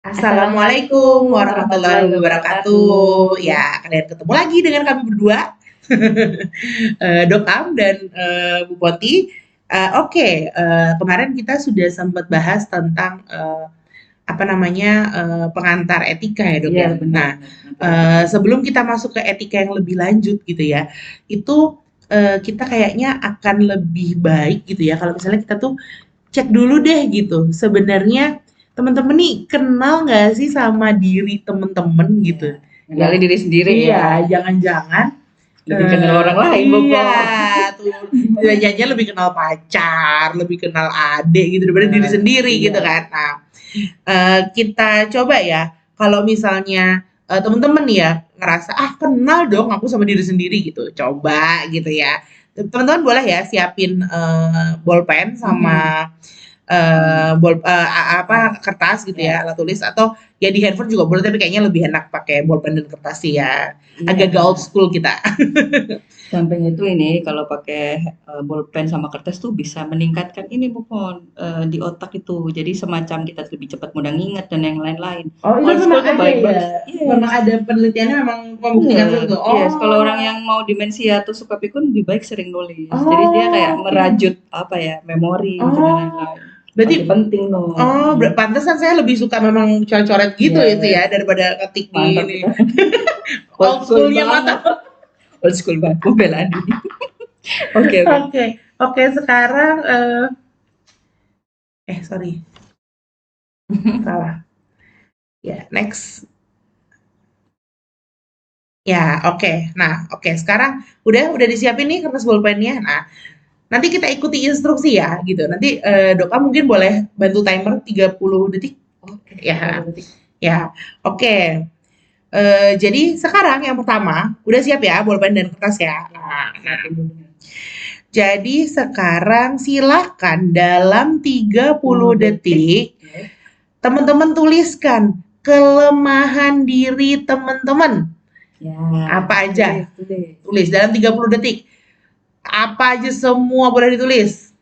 Assalamualaikum Assalamualaikum warahmatullahi warahmatullahi wabarakatuh. wabarakatuh. Ya, kalian ketemu lagi dengan kami berdua, Dokam dan Bu Poti. Kemarin kita sudah sempat bahas tentang pengantar etika ya dok Iya ya. benar Nah, benar. Pengantar etika. sebelum kita masuk ke etika yang lebih lanjut gitu ya, itu kita kayaknya akan lebih baik gitu ya kalau misalnya kita tuh cek dulu deh gitu. Sebenarnya teman-teman nih kenal nggak sih sama diri teman-teman Iya. gitu? Kenali Ya, diri sendiri ya. iya, jangan-jangan Lebih kenal orang lain iya pokok. tuh jangan lebih kenal pacar, lebih kenal adik gitu daripada diri Benar. sendiri Iya. gitu kan. Nah, kita coba ya kalau misalnya teman-teman nih ya ngerasa kenal dong aku sama diri sendiri gitu, coba gitu ya teman-teman boleh ya siapin bolpen sama kertas gitu ya, Ya. alat tulis atau ya di handphone juga boleh tapi kayaknya lebih enak pakai bolpen dan kertas sih ya, Iya. agak old school kita. Samping itu ini kalau pakai bolpen sama kertas tuh bisa meningkatkan ini bukan di otak itu. Jadi semacam kita lebih cepat mudah nginget dan yang lain-lain. Oh, itu Old memang school tuh ada ya? baik-baik. Memang Yes. ada penelitiannya memang membuktikan Bener, seperti itu? yes. Kalau orang Oh. yang mau demensia atau suka pikun lebih baik sering nulis. Jadi dia kayak Oh, oke. merajut apa ya, memori dan Oh, lain-lain. berarti Masih penting dong. pantesan saya lebih suka memang coret-coret gitu itu ya Yes, daripada ketik di mantap ini. kita. Old Old school school-nya banget. mantap. Old school banget. Pembelaan diri. Oke, oke. Oke, sekarang sorry, salah. Ya, next. Ya, oke. Nah, oke, sekarang udah disiapin nih kertas bolpennya. Nah, nanti kita ikuti instruksi ya gitu. Nanti Doka mungkin boleh bantu timer 30 detik. Oke, Ya. 30 detik. Ya. Oke. Jadi sekarang yang pertama, udah siap ya bolpen dan kertas ya. Nah, jadi sekarang silakan dalam 30 detik teman-teman tuliskan kelemahan diri teman-teman. Ya. Apa aja? Tulis. Tulis dalam 30 detik. Apa aja semua boleh ditulis.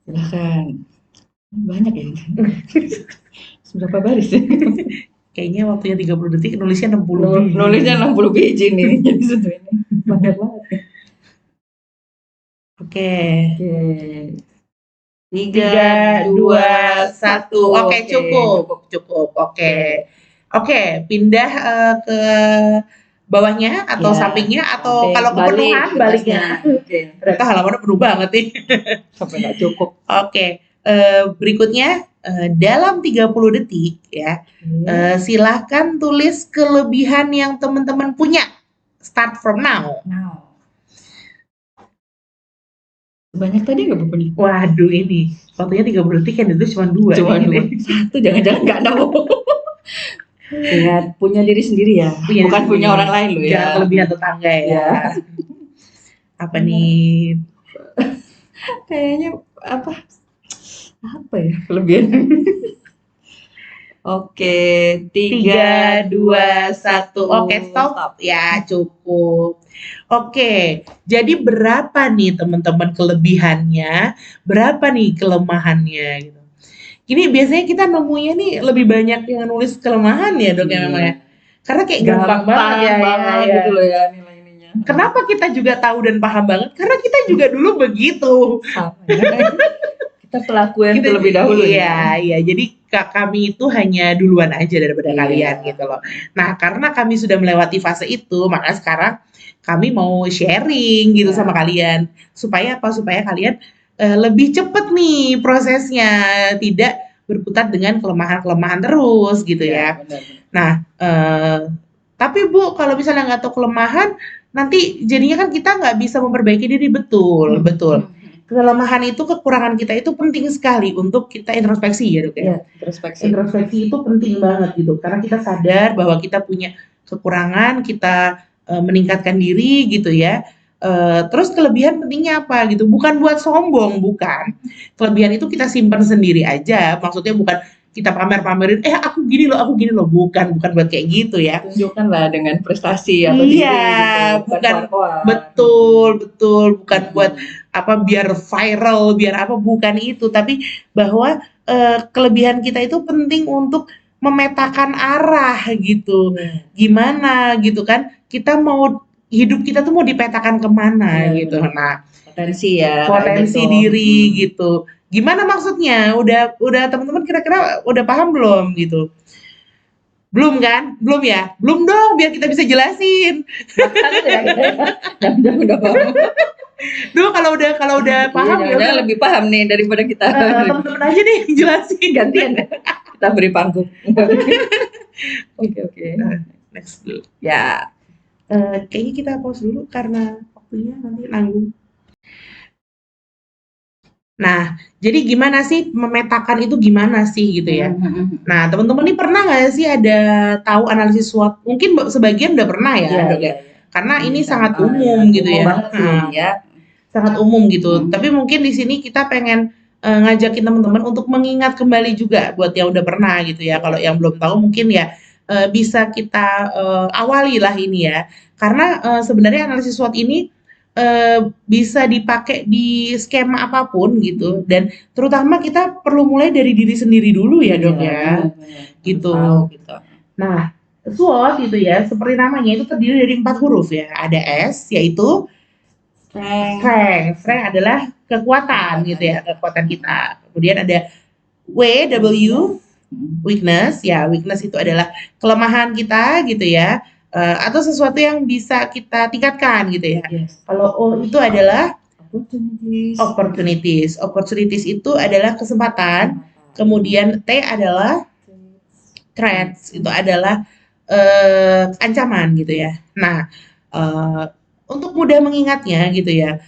Silakan. Banyak ya. Seberapa baris ya? Kayaknya waktunya 30 detik, nulisnya 60 biji. Nulisnya 60 biji nih. Jadi sudah ini banyak banget. Oke. 3, 2, 1. Oke, cukup. Oke, pindah ke bawahnya atau Ya, sampingnya atau samping, kalau kepenuhan baliknya. Oke. Ternyata halamannya penuh banget nih. Sampai nggak cukup. Oke, berikutnya dalam 30 detik ya, silahkan tulis kelebihan yang teman-teman punya. Start from now. Banyak tadi nggak bukunya? Waduh ini, waktunya 30 detik kan itu cuma 2. Cuma 2. Satu jangan-jangan nggak nemu. Ingat, punya diri sendiri ya. Bukan punya orang lain loh ya. Jangan kelebihan tetangga ya. Ya. Apa nih? Kayaknya apa ya kelebihan? Oke, 3, 2, 1. Oke, stop. Ya, cukup. Oke, jadi berapa nih teman-teman kelebihannya? Berapa nih kelemahannya gitu. Ini biasanya kita nemunya nih lebih banyak yang nulis kelemahan ya, Dok ya memang ya. Karena kayak gampang banget ya. gitu loh ya nilai-nilainya. Kenapa kita juga tahu dan paham banget? Karena kita juga dulu begitu. Kita pelaku yang terlebih dahulu ya. Iya, jadi kami itu hanya duluan aja daripada kalian gitu loh. Nah, karena kami sudah melewati fase itu, maka sekarang kami mau sharing gitu sama kalian. Supaya apa? Supaya kalian lebih cepat nih prosesnya, tidak berputar dengan kelemahan-kelemahan terus gitu ya. Benar. Nah, tapi Bu, kalau misalnya nggak tahu kelemahan, nanti jadinya kan kita nggak bisa memperbaiki diri. Betul. Kelemahan itu, kekurangan kita itu penting sekali untuk kita introspeksi ya Dok ya. Iya, Introspeksi itu penting banget gitu, karena kita sadar bahwa kita punya kekurangan, kita meningkatkan diri gitu ya. Terus kelebihan pentingnya apa gitu, bukan buat sombong, bukan. Kelebihan itu kita simpan sendiri aja, maksudnya bukan kita pamer-pamerin, aku gini loh, bukan buat kayak gitu ya. Tunjukkanlah dengan prestasi atau diri gitu. Bukan betul, bukan buat biar viral, biar apa, bukan itu, tapi bahwa kelebihan kita itu penting untuk memetakan arah gitu. Gimana gitu kan, kita mau hidup kita tuh mau dipetakan kemana Benar, gitu. benar. Nah, Potensi ya kayak potensi gitu. diri gitu. Gimana maksudnya? Udah teman-teman kira-kira udah paham belum gitu? Belum kan? Belum ya? Belum dong, biar kita bisa jelasin. Makanya ya kita jangan udah paham. Duh, kalau udah Iya, paham ya jangan-jangan udah lebih paham nih daripada kita. teman-teman aja nih yang jelasin. Gantian ya. Kita beri panggung. Oke. Next dulu. Ya, Kayaknya kita pause dulu karena waktunya nanti nanggung. Nah, jadi gimana sih memetakan itu gimana sih gitu ya? Nah, teman-teman nih pernah nggak sih ada tahu analisis SWOT? Mungkin sebagian udah pernah ya, Iya, Dok iya, ya. iya. Karena ini sangat Sama ya. umum gitu Umum ya. banget sih ya. Sangat umum gitu. Tapi mungkin di sini kita pengen ngajakin teman-teman untuk mengingat kembali juga buat yang udah pernah gitu ya. Kalau yang belum tahu mungkin ya bisa kita awali lah ini ya. Karena sebenarnya analisis SWOT ini bisa dipakai di skema apapun gitu dan terutama kita perlu mulai dari diri sendiri dulu ya, Dok ya. Gitu. Nah, SWOT itu ya seperti namanya itu terdiri dari 4 huruf ya. Ada S yaitu strength. Strength adalah kekuatan gitu ya, kekuatan kita. Kemudian ada W, weakness. Ya, weakness itu adalah kelemahan kita gitu ya. Atau sesuatu yang bisa kita tingkatkan gitu ya. Kalau O itu adalah opportunities. Opportunities itu adalah kesempatan. Kemudian T adalah threats. Itu adalah ancaman gitu ya. Nah, untuk mudah mengingatnya gitu ya,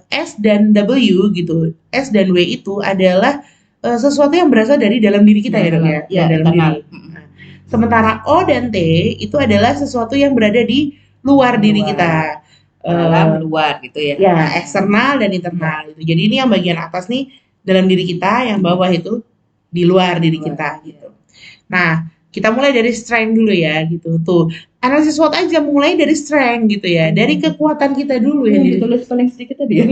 S dan W gitu, S dan W itu adalah sesuatu yang berasal dari dalam diri kita ya, Dok ya, Ya, dalam diri. Nah, sementara O dan T itu adalah sesuatu yang berada di luar diri kita. Dalam luar gitu ya. Ya, eksternal dan internal gitu. Jadi ini yang bagian atas nih dalam diri kita, yang bawah itu di luar diri kita gitu. Nah, kita mulai dari strength dulu ya gitu. Tuh, analisis SWOT aja mulai dari strength gitu ya. Dari kekuatan kita dulu ya. Ditulis paling sedikit tadi ya.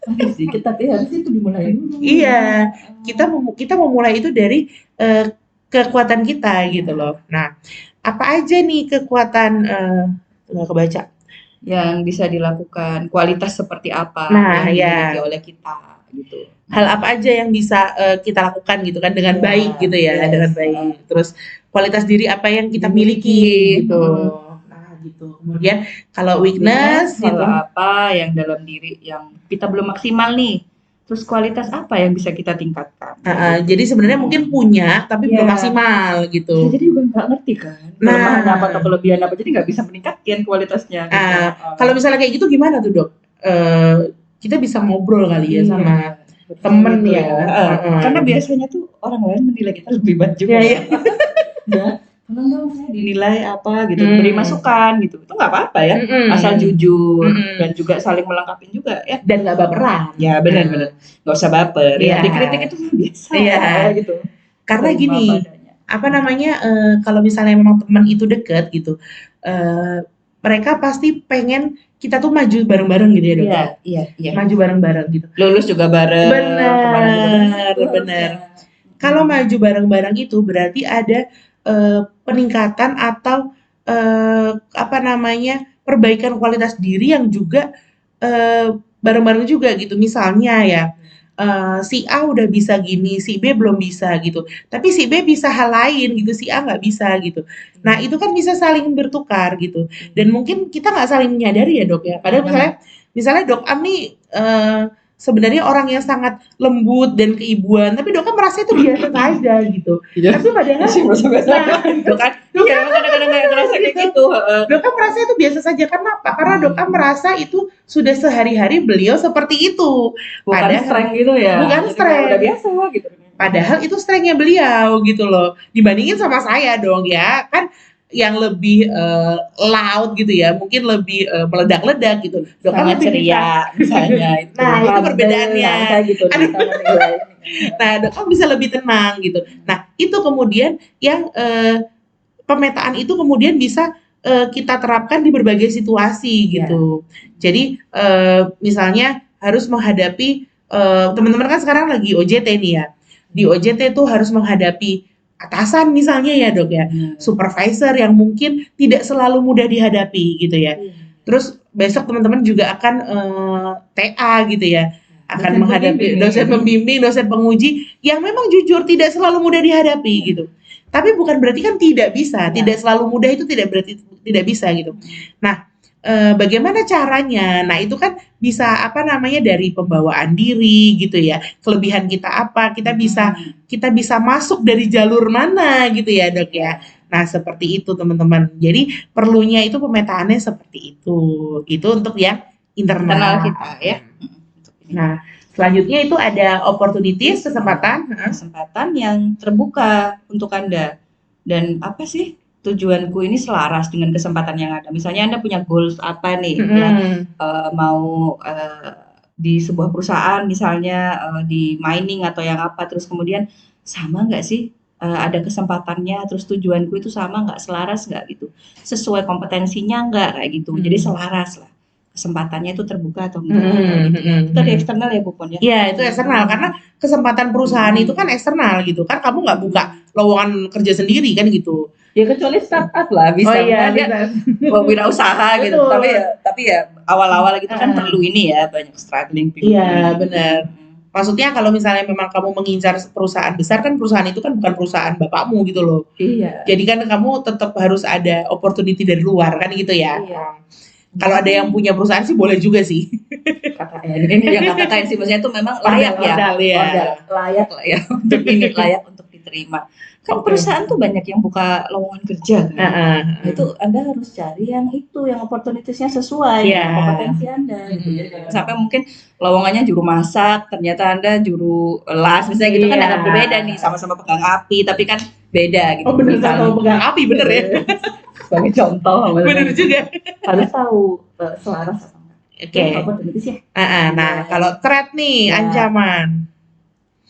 Paling sedikit tapi harus itu dimulai dulu. Iya, kita mau mulai itu dari kekuatan kita gitu loh. Nah, apa aja nih kekuatan nggak kebaca? Yang bisa dilakukan, kualitas seperti apa Nah, yang ya. dimiliki oleh kita gitu. Hal apa aja yang bisa kita lakukan gitu kan dengan baik gitu ya, dengan baik. Terus kualitas diri apa yang kita miliki gitu. Nah, gitu. Kemudian kalau weakness hal gitu. apa yang dalam diri yang kita belum maksimal nih. Terus kualitas apa yang bisa kita tingkatkan? Jadi sebenarnya mungkin punya tapi belum maksimal gitu. Jadi juga nggak ngerti kan kelemahan apa atau kelebihan apa, jadi nggak bisa meningkatkan kualitasnya. Gitu. Kalau misalnya kayak gitu gimana tuh, Dok? Kita bisa ngobrol kali ya sama temen ya. Karena biasanya tuh orang lain menilai kita lebih baik juga. Ya. Tolong dong saya dinilai apa gitu, beri masukan gitu, itu nggak apa-apa ya, asal jujur dan juga saling melengkapi juga ya, dan nggak baperan ya, benar-benar nggak usah baper ya, dikritik itu biasa gitu, karena gini apa namanya kalau misalnya memang teman itu deket gitu, mereka pasti pengen kita tuh maju bareng-bareng gitu ya, Dok. Iya. Maju bareng-bareng gitu, lulus juga bareng, benar. Kalau maju bareng-bareng itu berarti ada peningkatan atau apa namanya perbaikan kualitas diri yang juga bareng-bareng juga gitu. Misalnya ya si A udah bisa gini, si B belum bisa gitu. Tapi si B bisa hal lain gitu, si A nggak bisa gitu. Nah itu kan bisa saling bertukar gitu. Dan mungkin kita nggak saling menyadari ya, Dok ya. Padahal misalnya Dok Am nih sebenarnya orang yang sangat lembut dan keibuan, tapi Dok kan merasa itu biasa saja gitu. Tapi padahal Dok kan kadang-kadang nggak ngerasa kayak gitu. Dok kan merasa itu biasa saja. Kenapa? Karena Dok kan merasa itu sudah sehari-hari beliau seperti itu. Bukan strength gitu ya. Bukan strength. Udah biasa gitu. Padahal itu strength-nya beliau gitu loh. Dibandingin sama saya dong ya. Kan yang lebih loud gitu ya, mungkin lebih meledak-ledak gitu. Dok kan lebih ceria misalnya itu. Nah, itu perbedaannya. Gitu, nah, Dok kan bisa lebih tenang gitu. Nah, itu kemudian yang pemetaan itu kemudian bisa kita terapkan di berbagai situasi gitu. Jadi misalnya harus menghadapi teman-teman kan sekarang lagi OJT nih ya. Di OJT tuh harus menghadapi atasan misalnya ya Dok ya, supervisor yang mungkin tidak selalu mudah dihadapi gitu ya. Terus besok teman-teman juga akan TA gitu ya, akan Dosen menghadapi pembimbing. dosen pembimbing, dosen penguji yang memang jujur tidak selalu mudah dihadapi gitu. Tapi bukan berarti kan tidak bisa, tidak selalu mudah itu tidak berarti tidak bisa gitu. Nah, bagaimana caranya? Nah, itu kan bisa apa namanya dari pembawaan diri gitu ya. Kelebihan kita apa? Kita bisa masuk dari jalur mana gitu ya, Dok ya. Nah, seperti itu teman-teman. Jadi perlunya itu pemetaannya seperti itu. Itu untuk yang internal kita ya. Nah, selanjutnya itu ada opportunities, kesempatan yang terbuka untuk Anda. Dan apa sih tujuanku ini selaras dengan kesempatan yang ada. Misalnya Anda punya goals apa nih, mau di sebuah perusahaan misalnya di mining atau yang apa, terus kemudian sama nggak sih ada kesempatannya, terus tujuanku itu sama nggak, selaras nggak gitu, sesuai kompetensinya nggak kayak gitu, jadi selaras lah. Kesempatannya itu terbuka atau enggak gitu. Itu dari eksternal ya Bu Pon ya? Iya, itu eksternal karena kesempatan perusahaan itu kan eksternal gitu kan, kamu nggak buka lowongan kerja sendiri kan gitu. Ya kecuali startup lah bisa. Wirausaha gitu. Tapi ya awal-awal gitu kan perlu ini ya, banyak struggling. Iya benar. Maksudnya kalau misalnya memang kamu mengincar perusahaan besar kan, perusahaan itu kan bukan perusahaan bapakmu gitu loh. Iya. Jadi kan kamu tetap harus ada opportunity dari luar kan gitu ya. Iya. Kalau ada yang punya perusahaan sih boleh juga sih. KKN ini yang KKN sih, maksudnya itu memang layak layak lah ya untuk ini, layak untuk diterima. Kan perusahaan tuh banyak yang buka lowongan kerja kan. Itu Anda harus cari yang opportunitiesnya sesuai dengan kompetensi Anda gitu. Jadi sampai mungkin lowongannya juru masak, ternyata Anda juru las misalnya gitu, kan agak berbeda nih, sama-sama pegang api tapi kan beda gitu. Oh bener, sama pegang api bener ya. Sebagai contoh. Bener juga. Harus tahu selaras apa enggak. Oke. Nah, kalau threat nih,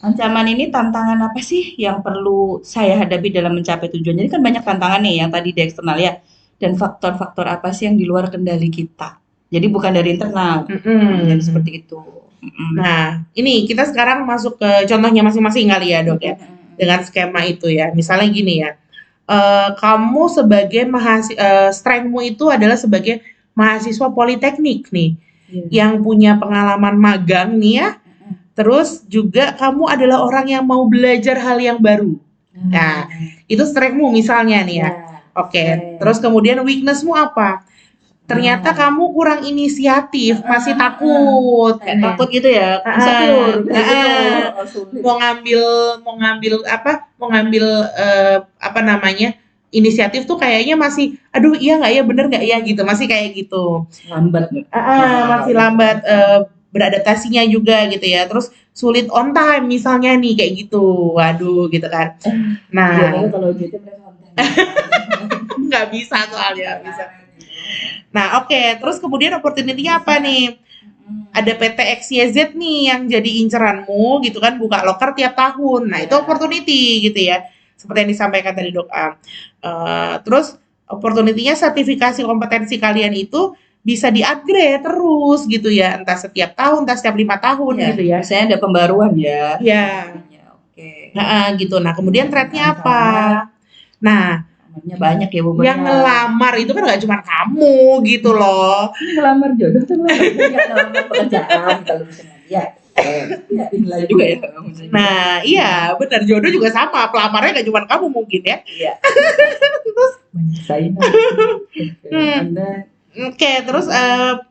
Ancaman ini tantangan apa sih yang perlu saya hadapi dalam mencapai tujuan? Jadi kan banyak tantangan nih yang tadi di eksternal ya. Dan faktor-faktor apa sih yang di luar kendali kita? Jadi bukan dari internal. Jadi seperti itu. Nah, ini kita sekarang masuk ke contohnya masing-masing kali ya Dok ya. Dengan skema itu ya. Misalnya gini ya. Kamu sebagai strength-mu itu adalah sebagai mahasiswa politeknik nih. Yang punya pengalaman magang nih ya. Terus juga kamu adalah orang yang mau belajar hal yang baru. Nah, itu strength-mu misalnya nih ya. Oke. Terus kemudian weakness-mu apa? Ternyata kamu kurang inisiatif, masih takut. Takut gitu ya. Mau ngambil inisiatif tuh kayaknya masih, aduh iya nggak ya, bener nggak ya gitu, masih kayak gitu. Lambat. Masih lambat. Beradaptasinya juga gitu ya, terus sulit on time misalnya nih kayak gitu, waduh gitu kan. Nah, kalau gitu nggak bisa soalnya, nggak bisa. Nah oke, terus kemudian opportunity-nya apa nih? Ada PT XYZ nih yang jadi inceranmu gitu kan, buka loker tiap tahun. Nah itu opportunity gitu ya, seperti yang disampaikan tadi Dok Am. Terus opportunity-nya sertifikasi kompetensi kalian itu bisa di-upgrade terus gitu ya, entah setiap tahun, entah setiap 5 tahun gitu ya. Biasanya ada pembaruan ya. Iya. Oke. Gitu. Nah, kemudian threat-nya apa? Nah, banyak ya Bu. Yang ngelamar itu kan nggak cuma kamu gitu loh. Ngelamar jodoh tuh ngelamar pekerjaan kalau misalnya dia. Nilai juga ya. Nah, iya, benar, jodoh juga sama. Pelamarnya nggak cuma kamu mungkin ya. Iya. Terus saingan. Oke, terus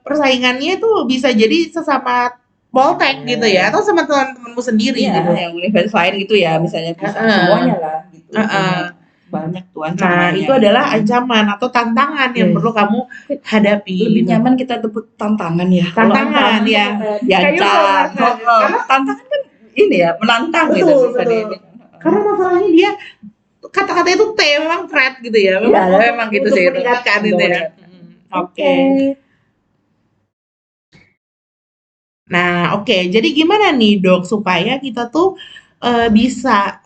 persaingannya itu bisa jadi sesama poltek gitu ya, atau sama teman-temanmu sendiri gitu. Yang universitas lain gitu ya, misalnya bisa semuanya lah gitu. Banyak tuh ancamannya. Nah, itu adalah ancaman atau tantangan yang perlu kamu hadapi. Lebih nyaman kita sebut tantangan ya. Tantangan ya. Diancam. Karena tantangan kan ini ya, menantang gitu. Karena masalahnya dia kata-kata itu memang threat gitu ya. Memang gitu sih. Meningkatkan itu ya. Oke. Nah, oke. Jadi gimana nih Dok supaya kita tuh bisa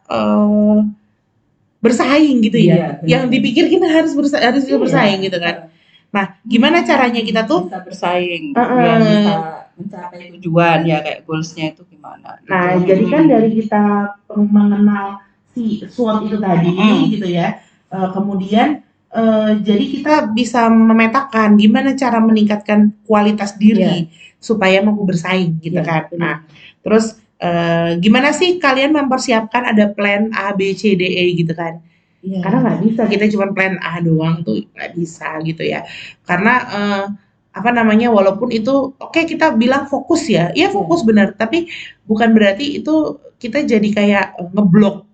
bersaing gitu ya? Yang dipikir kita harus bersaing gitu kan? Nah, gimana caranya kita tuh bisa bersaing? Biar bisa mencapai tujuan ya, kayak goals-nya itu gimana? Nah, jadi kan dari kita mengenal si SWOT itu tadi gitu ya. Kemudian jadi kita bisa memetakan gimana cara meningkatkan kualitas diri supaya mampu bersaing gitu kan. Nah, terus gimana sih kalian mempersiapkan ada plan A, B, C, D, E gitu kan? Karena nggak bisa kita cuma plan A doang tuh nggak bisa gitu ya. Karena apa namanya, walaupun itu oke kita bilang fokus ya, iya fokus benar, tapi bukan berarti itu kita jadi kayak ngeblok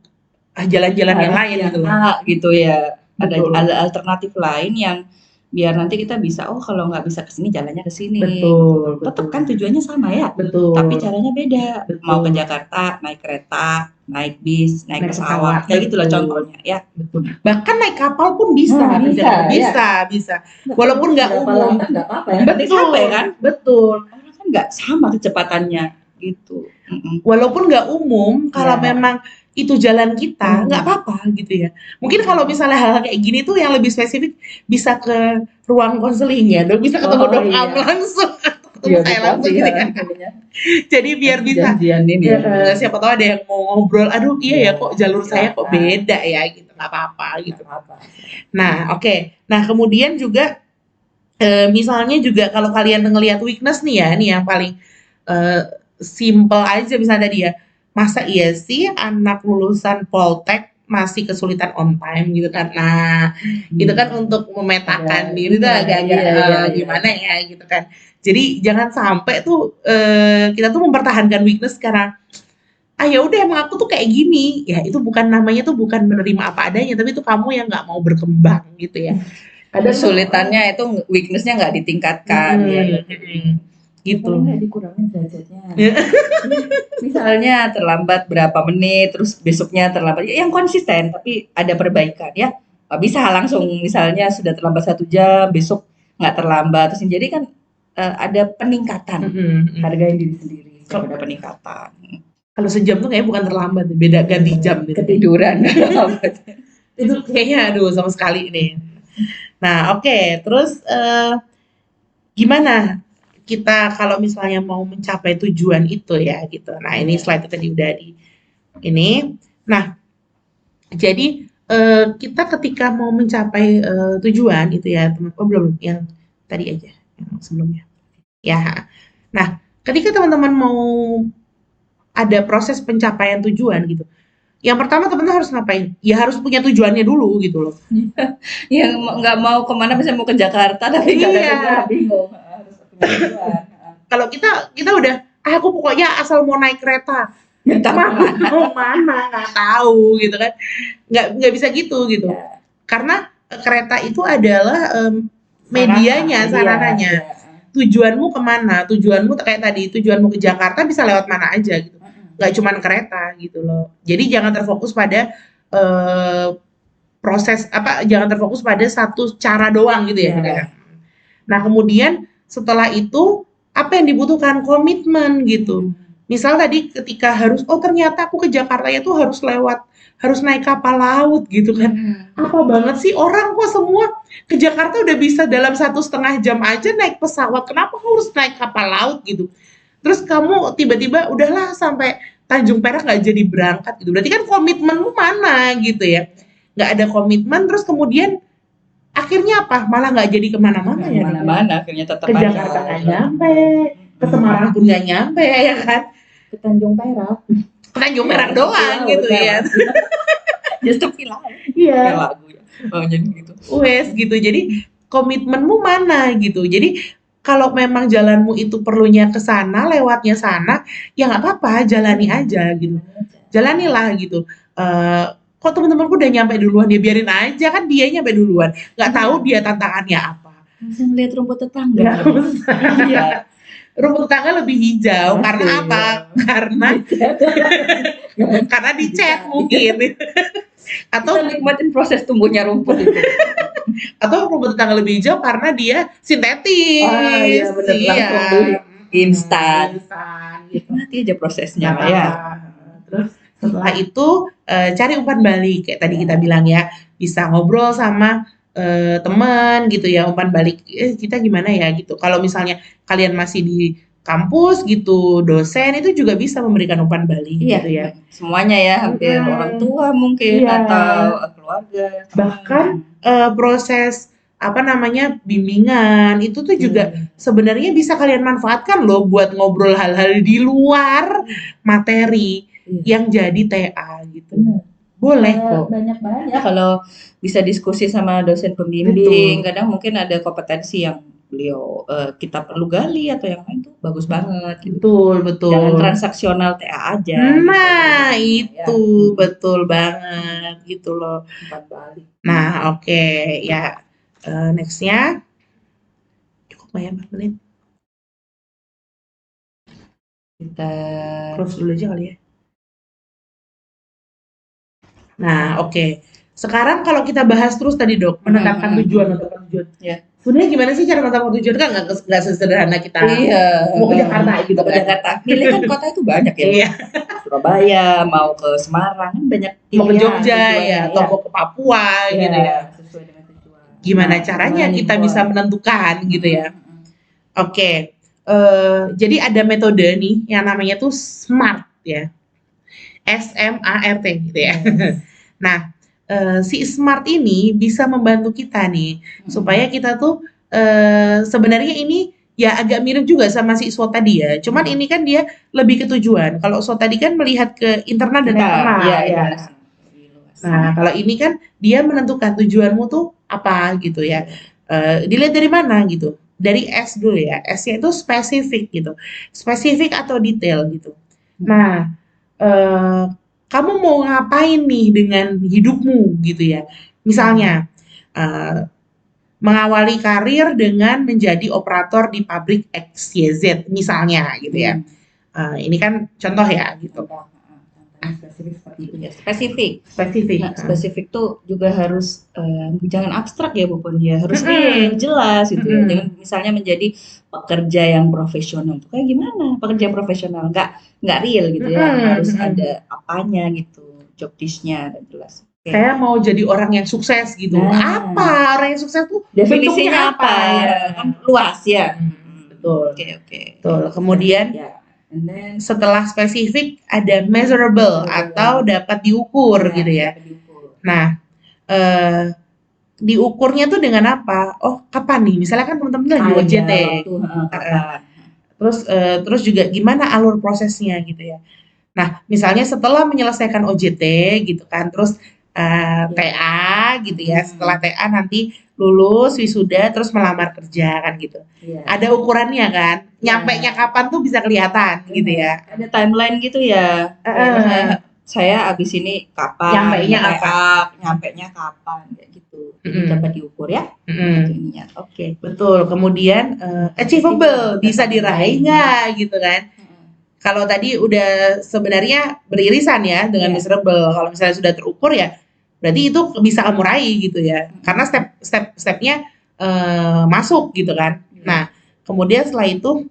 jalan-jalan yang lain gitu. Gitu ya. Ada alternatif lain yang biar nanti kita bisa, oh kalau nggak bisa ke sini jalannya ke sini. Betul. Tetap kan tujuannya sama ya. Betul. Tapi caranya beda. Betul. Mau ke Jakarta naik kereta, naik bis, naik pesawat, kayak gitulah contohnya ya. Betul. Bahkan naik kapal pun bisa. Bisa. Walaupun nggak umum. Nggak apa-apa ya. Betul kan? Betul. Orang kan nggak sama kecepatannya gitu. Walaupun nggak umum, kalau memang itu jalan kita, nggak apa-apa gitu ya. Mungkin kalau misalnya hal kayak gini tuh yang lebih spesifik bisa ke ruang konseling ya, bisa ketemu dokter langsung, ketemu saya langsung gitu kan. Jadi biar bisa, siapa tahu ada yang mau ngobrol, aduh iya ya kok jalur saya kok beda ya gitu, nggak apa-apa gitu. Nah oke. Nah kemudian juga misalnya juga kalau kalian ngelihat weakness nih ya, nih yang paling simple aja misalnya dia, masa iya sih anak lulusan Poltek masih kesulitan on time gitu kan. Nah, itu kan untuk memetakan diri tuh agak-agak gimana ya gitu kan. Jadi jangan sampai tuh kita tuh mempertahankan weakness karena ya udah emang aku tuh kayak gini. Ya itu bukan namanya tuh bukan menerima apa adanya, tapi itu kamu yang nggak mau berkembang gitu ya. Kesulitannya itu weakness-nya nggak ditingkatkan gitu. Nggak dikurangin derajatnya. Misalnya terlambat berapa menit, terus besoknya terlambat, yang konsisten tapi ada perbaikan ya. Nggak bisa langsung misalnya sudah terlambat 1 jam, besok nggak terlambat. Terus jadi kan ada peningkatan. Hargain diri sendiri. Kalau ada peningkatan. Kalau sejam tuh kayaknya bukan terlambat, beda ganti jam gitu. Ketiduran. Itu kayaknya aduh sama sekali nih. Nah oke, terus gimana kita kalau misalnya mau mencapai tujuan itu ya gitu. Nah ini slide tadi udah di ini. Nah jadi kita ketika mau mencapai tujuan itu ya teman-teman, belum yang tadi aja yang sebelumnya ya. Nah ketika teman-teman mau ada proses pencapaian tujuan gitu, yang pertama teman-teman harus ngapain? Ya harus punya tujuannya dulu gitu loh. Yang nggak mau kemana, bisa mau ke Jakarta tapi nggak ada tujuan, bingung. Kalau kita udah aku pokoknya asal mau naik kereta, mau mana nggak tahu gitu kan, nggak bisa gitu karena kereta itu adalah medianya, sarananya. Tujuanmu kemana? Tujuanmu kayak tadi, tujuanmu ke Jakarta bisa lewat mana aja gitu, nggak cuma kereta gitu loh. Jadi jangan terfokus pada proses jangan terfokus pada satu cara doang gitu ya. Nah kemudian setelah itu apa yang dibutuhkan? Komitmen gitu. Misal tadi ketika ternyata aku ke Jakarta itu harus naik kapal laut gitu kan. Apa banget sih orang kok semua ke Jakarta udah bisa dalam 1,5 jam aja naik pesawat, kenapa harus naik kapal laut gitu. Terus kamu tiba-tiba udahlah sampai Tanjung Perak nggak jadi berangkat gitu. Berarti kan komitmenmu mana gitu ya. Nggak ada komitmen, terus kemudian akhirnya apa? Malah nggak jadi kemana-mana ya. Kemana-mana, akhirnya tetap ke Jakarta nggak nyampe, ke Semarang pun nggak nyampe ya kan? Ke Tanjung Perak. Ke Tanjung Perak doang gitu ya. Justru film. Iya. Lagu ya. Jadi gitu. Gitu. Jadi komitmenmu mana gitu. Jadi kalau memang jalanmu itu perlunya ke sana, lewatnya sana, ya nggak apa-apa, jalani aja gitu. Jalanilah gitu. Kok teman-temanku udah nyampe duluan, ya biarin aja kan dia nyampe duluan, nggak tahu dia tantangannya apa. Bisa ngeliat rumput tetangga. Iya. Rumput tetangga lebih hijau karena apa? Karena dicat mungkin. Atau nikmatin proses tumbuhnya rumput itu. Atau rumput tetangga lebih hijau karena dia sintetis. Iya benar, langsung beli instan. Nikmati aja prosesnya ya. Terus setelah itu cari umpan balik kayak tadi kita bilang ya, bisa ngobrol sama teman gitu ya, umpan balik kita gimana ya gitu. Kalau misalnya kalian masih di kampus gitu, dosen itu juga bisa memberikan umpan balik Iya, gitu ya. semuanya ya, hampir orang tua mungkin Iya. atau keluarga. Bahkan proses bimbingan itu tuh juga sebenarnya bisa kalian manfaatkan loh buat ngobrol hal-hal di luar materi yang jadi TA gitu. Benar. Boleh kok. Banyak kalau bisa diskusi sama dosen pembimbing. Kadang mungkin ada kompetensi yang beliau kita perlu gali atau yang lain tuh bagus banget gitu. Betul. Jangan transaksional TA aja Nah, gitu. itu betul banget gitu loh. Nah, oke, ya. Next-nya. Cukup nggak ya 4 menit? Kita close dulu aja kali ya. Nah, oke. Sekarang kalau kita bahas terus tadi dok, menetapkan tujuan. Ya. Sebenarnya gimana sih cara menetapkan tujuan? Kan nggak sesederhana kita mau ke Jakarta gitu. Ke Jakarta. Pilih kan kota itu banyak ya. Iya. Surabaya, mau ke Semarang kan banyak. Mau ke Jogja ya, atau mau ke Papua gitu ya. Sesuai dengan tujuan. Gimana caranya kita bisa menentukan gitu ya? Oke. Jadi ada metode nih yang namanya tuh SMART ya. SMART gitu ya. Nah, si SMART ini bisa membantu kita nih supaya kita tuh sebenarnya ini ya agak mirip juga sama si SWOT tadi ya. Cuman ini kan dia lebih ke tujuan. Kalau SWOT tadi kan melihat ke internal dan eksternal ya. Nah, kalau ini kan dia menentukan tujuanmu tuh apa gitu ya. Dilihat dari mana gitu. Dari S dulu ya. S-nya itu spesifik gitu. Spesifik atau detail gitu. Nah, kamu mau ngapain nih dengan hidupmu gitu ya. Misalnya, mengawali karir dengan menjadi operator di pabrik XYZ misalnya gitu ya. Ini kan contoh ya gitu. Spesifik seperti itu ya. Spesifik. Nah, spesifik tuh juga harus jangan abstrak ya Bu Pon ya. Harus real, jelas gitu ya. Jangan misalnya menjadi pekerja yang profesional. Kayak gimana? Pekerja profesional nggak real gitu ya. Harus ada apanya gitu. Job dish-nya dan jelas. Saya mau jadi orang yang sukses gitu. Apa orang yang sukses tuh? Definisinya apa? Ya? Kan luas ya. Betul. Oke. Betul. Kemudian setelah spesifik ada measurable atau dapat diukur gitu ya. Nah, diukurnya tuh dengan apa? Oh, kapan nih? Misalnya kan teman-teman lagi OJT. Terus juga gimana alur prosesnya gitu ya. Nah, misalnya setelah menyelesaikan OJT gitu kan, terus TA gitu ya. Setelah TA nanti lulus, wisuda, terus melamar kerja kan gitu. Ada ukurannya kan. Nyampenya kapan tuh bisa kelihatan gitu ya. Ada timeline gitu ya. Saya abis ini kapan? Nyampenya kapan kayak gitu. Jadi dapat diukur ya. Oke. Betul. Kemudian achievable, bisa diraih nggak gitu kan. Kalau tadi udah sebenarnya beririsan ya dengan measurable. Kalau misalnya sudah terukur ya, berarti itu bisa kamu raih gitu ya. Karena step-stepnya masuk gitu kan. Nah, kemudian setelah itu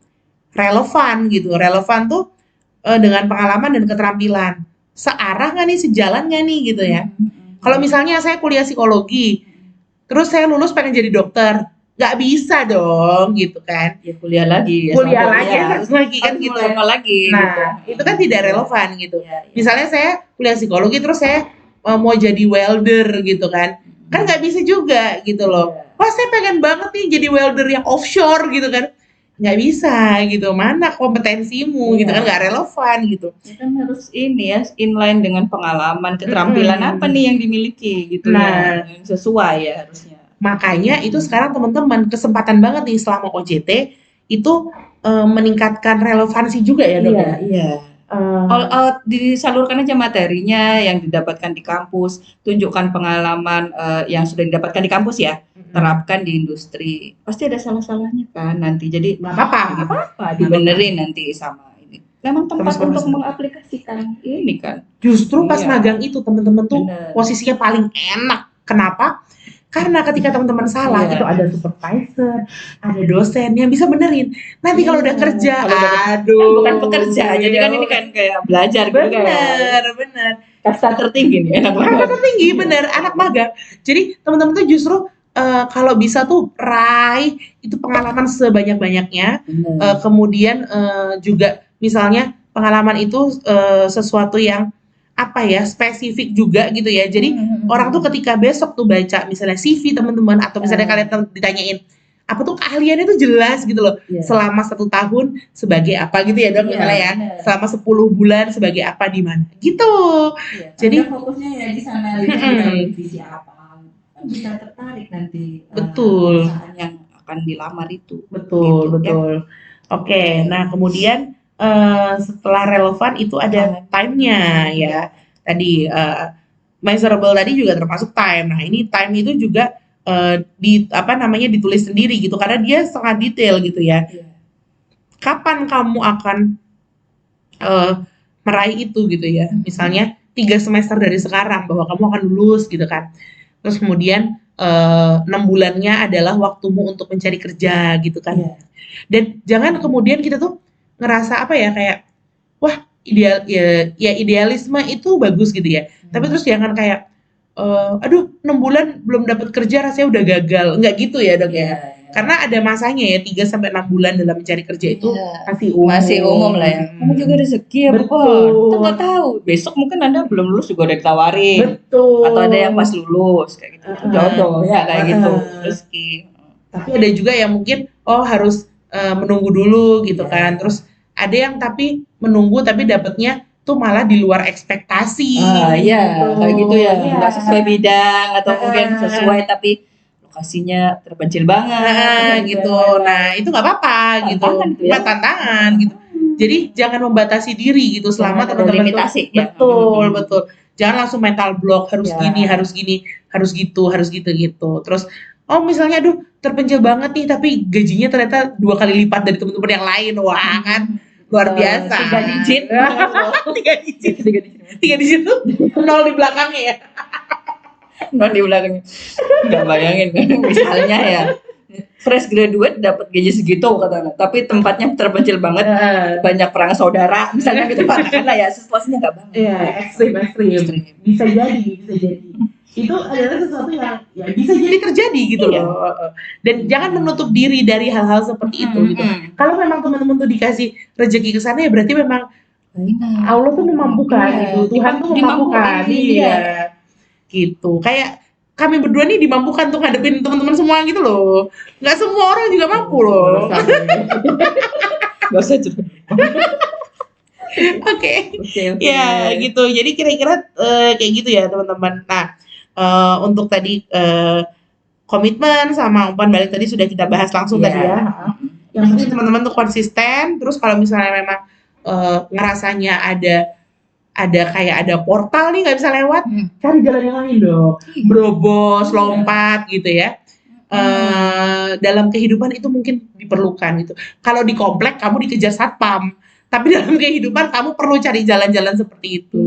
relevan gitu. Relevan tuh dengan pengalaman dan keterampilan. Searah nggak nih, sejalan nggak nih gitu ya. Kalau misalnya saya kuliah psikologi, terus saya lulus pengen jadi dokter, nggak bisa dong gitu kan. Ya kuliah lagi kan gitu. Nah, itu kan tidak relevan gitu. Misalnya saya kuliah psikologi terus saya mau jadi welder gitu kan. Kan nggak bisa juga gitu loh. Wah, saya pengen banget nih jadi welder yang offshore gitu kan. Nggak bisa gitu. Mana kompetensimu gitu kan, nggak relevan gitu. Ya kan harus ini ya, inline dengan pengalaman, keterampilan apa nih yang dimiliki gitu. Nah, yang sesuai ya harusnya. Makanya itu sekarang teman-teman kesempatan banget nih selama OJT itu meningkatkan relevansi juga ya dok. Iya. All out, disalurkan aja materinya yang didapatkan di kampus, tunjukkan pengalaman yang sudah didapatkan di kampus ya, terapkan di industri. Pasti ada salah-salahnya kan nanti. Jadi nggak apa-apa, dibenerin nanti sama ini. Memang tempat untuk mengaplikasikan ini kan. Justru pas magang itu teman-teman tuh posisinya paling enak. Kenapa? Karena ketika teman-teman salah itu ada supervisor, ada dosen yang bisa benerin. Nanti kalau udah kerja, aduh, bukan pekerja, jadi kan ini kan kayak belajar. Bener. Kasta tertinggi nih, kasta tertinggi, bener, anak magang. Jadi teman-teman tuh justru kalau bisa tuh raih itu pengalaman sebanyak-banyaknya. Kemudian juga misalnya pengalaman itu sesuatu yang apa ya, spesifik juga gitu ya. Jadi orang tuh ketika besok tuh baca misalnya CV teman-teman atau misalnya kalian ditanyain apa tuh keahliannya tuh jelas gitu loh. Selama 1 tahun sebagai apa gitu ya dok, misalnya ya. Selama 10 bulan sebagai apa di mana gitu. Jadi fokusnya ya di sana, di divisi apa, bisa tertarik nanti betul perusahaan yang akan dilamar itu. Betul, gitu, betul. Oke, nah kemudian setelah relevan itu ada time-nya ya. Tadi measurable tadi juga termasuk time. Nah, ini time itu juga ditulis sendiri gitu karena dia sangat detail gitu ya. Kapan kamu akan meraih itu gitu ya. Misalnya 3 semester dari sekarang bahwa kamu akan lulus gitu kan. Terus kemudian 6 bulannya adalah waktumu untuk mencari kerja gitu kan. Dan jangan kemudian kita tuh ngerasa apa ya, kayak wah idealisme itu bagus gitu ya. Tapi terus jangan kayak aduh 6 bulan belum dapat kerja rasanya udah gagal. Enggak gitu ya dok ya. Karena ada masanya ya 3-6 bulan dalam mencari kerja itu masih umum lah ya. Kamu juga rezeki ya, betul. Kita nggak tahu. Besok mungkin Anda belum lulus juga udah ditawarin. Betul. Atau ada yang pas lulus kayak gitu. Itu jodoh ya kayak gitu. Rezeki. Tapi ada juga yang mungkin harus menunggu dulu gitu kan. Terus ada yang tapi menunggu tapi dapatnya tuh malah di luar ekspektasi. Kayak gitu ya. Nggak sesuai bidang atau mungkin sesuai tapi lokasinya terpencil banget gitu. Nah, itu nggak apa-apa gitu. Tantangan gitu. Jadi jangan membatasi diri gitu selama teman-teman limitasi. Betul. Jangan langsung mental block harus gini, harus gitu gitu. Terus misalnya aduh terpencil banget nih tapi gajinya ternyata 2 kali lipat dari teman-teman yang lain. Wah, kan luar biasa. 3 digit. 3 digit tuh 0 di belakangnya ya. Nol di belakangnya. Nggak bayangin kan misalnya ya fresh graduate dapat gaji segitu katanya, tapi tempatnya terpencil banget, banyak perang saudara misalnya gitu, katakanlah ya situasinya nggak banget. Iya, ekstrim. Bisa jadi. Itu adalah sesuatu yang ya bisa jadi terjadi gitu loh. Dan jangan menutup diri dari hal-hal seperti itu gitu. Kalau memang teman-teman tuh dikasih rezeki ke sana ya berarti memang Allah tuh memampukan gitu. Tuhan tuh memampukan. Iya. Gitu. Kayak kami berdua nih dimampukan untuk ngadepin teman-teman semua gitu loh. Nggak semua orang juga mampu loh. Gak usah cerita. Oke. Ya gitu. Jadi kira-kira kayak gitu ya teman-teman. Nah untuk tadi komitmen sama umpan balik tadi sudah kita bahas langsung tadi ya. Yang penting teman-teman tuh konsisten. Terus kalau misalnya memang ngerasanya ada portal nih nggak bisa lewat, cari jalan yang lain dong, berobos, lompat gitu ya. Dalam kehidupan itu mungkin diperlukan gitu. Kalau di komplek kamu dikejar satpam, tapi dalam kehidupan kamu perlu cari jalan-jalan seperti itu.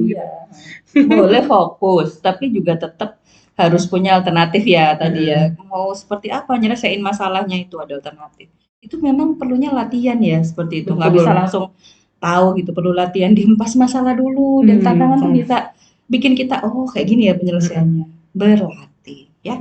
Boleh fokus, tapi juga tetap harus punya alternatif ya tadi ya. Mau seperti apa nyelesain masalahnya itu ada alternatif. Itu memang perlunya latihan ya seperti itu. Nggak bisa langsung tahu gitu, perlu latihan, dihempas masalah dulu dan tantangan tuh bisa bikin kita kayak gini ya penyelesaiannya. Berlatih ya.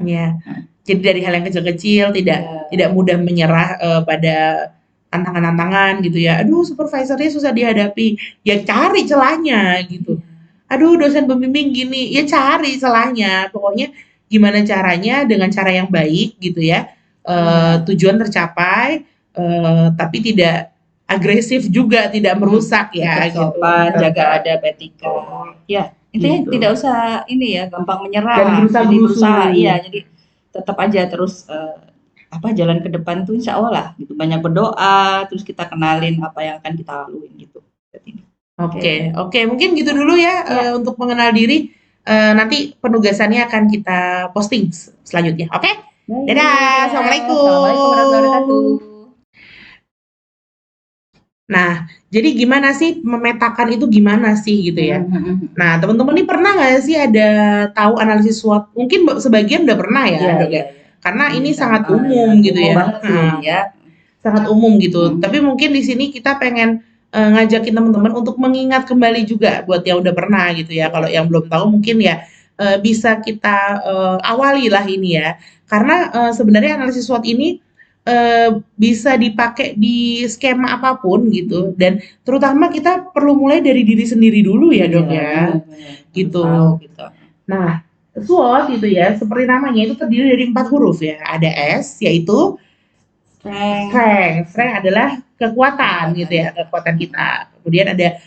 Jadi dari hal yang kecil-kecil tidak mudah menyerah pada tantangan-tantangan gitu ya. Aduh supervisornya susah dihadapi, ya cari celahnya gitu. Aduh dosen pembimbing gini, ya cari celahnya. Pokoknya gimana caranya dengan cara yang baik gitu ya. Tujuan tercapai tapi tidak agresif juga, tidak merusak ya gitu. Jaga adab etika. Ya, intinya tidak usah ini ya, gampang menyerah. Dan berusaha. Iya, jadi tetap aja terus jalan ke depan tuh insya Allah lah gitu. Banyak berdoa, terus kita kenalin apa yang akan kita laluin gitu. Oke, mungkin gitu dulu ya untuk mengenal diri. Nanti penugasannya akan kita posting selanjutnya. Oke? Dadah, Assalamualaikum warahmatullahi wabarakatuh. Nah, jadi gimana sih memetakan itu gimana sih gitu ya? Nah, teman-teman ini pernah nggak sih ada tahu analisis SWOT? Mungkin sebagian udah pernah ya, dok ya. Karena ini sangat umum gitu ya. Sangat umum gitu. Tapi mungkin di sini kita pengen ngajakin teman-teman untuk mengingat kembali juga buat yang udah pernah gitu ya. Kalau yang belum tahu mungkin ya bisa kita awali lah ini ya. Karena sebenarnya analisis SWOT ini bisa dipakai di skema apapun gitu dan terutama kita perlu mulai dari diri sendiri dulu ya dok ya, gitu. Nah SWOT itu ya seperti namanya itu terdiri dari 4 huruf ya, ada S yaitu strength adalah kekuatan gitu ya, kekuatan kita. Kemudian ada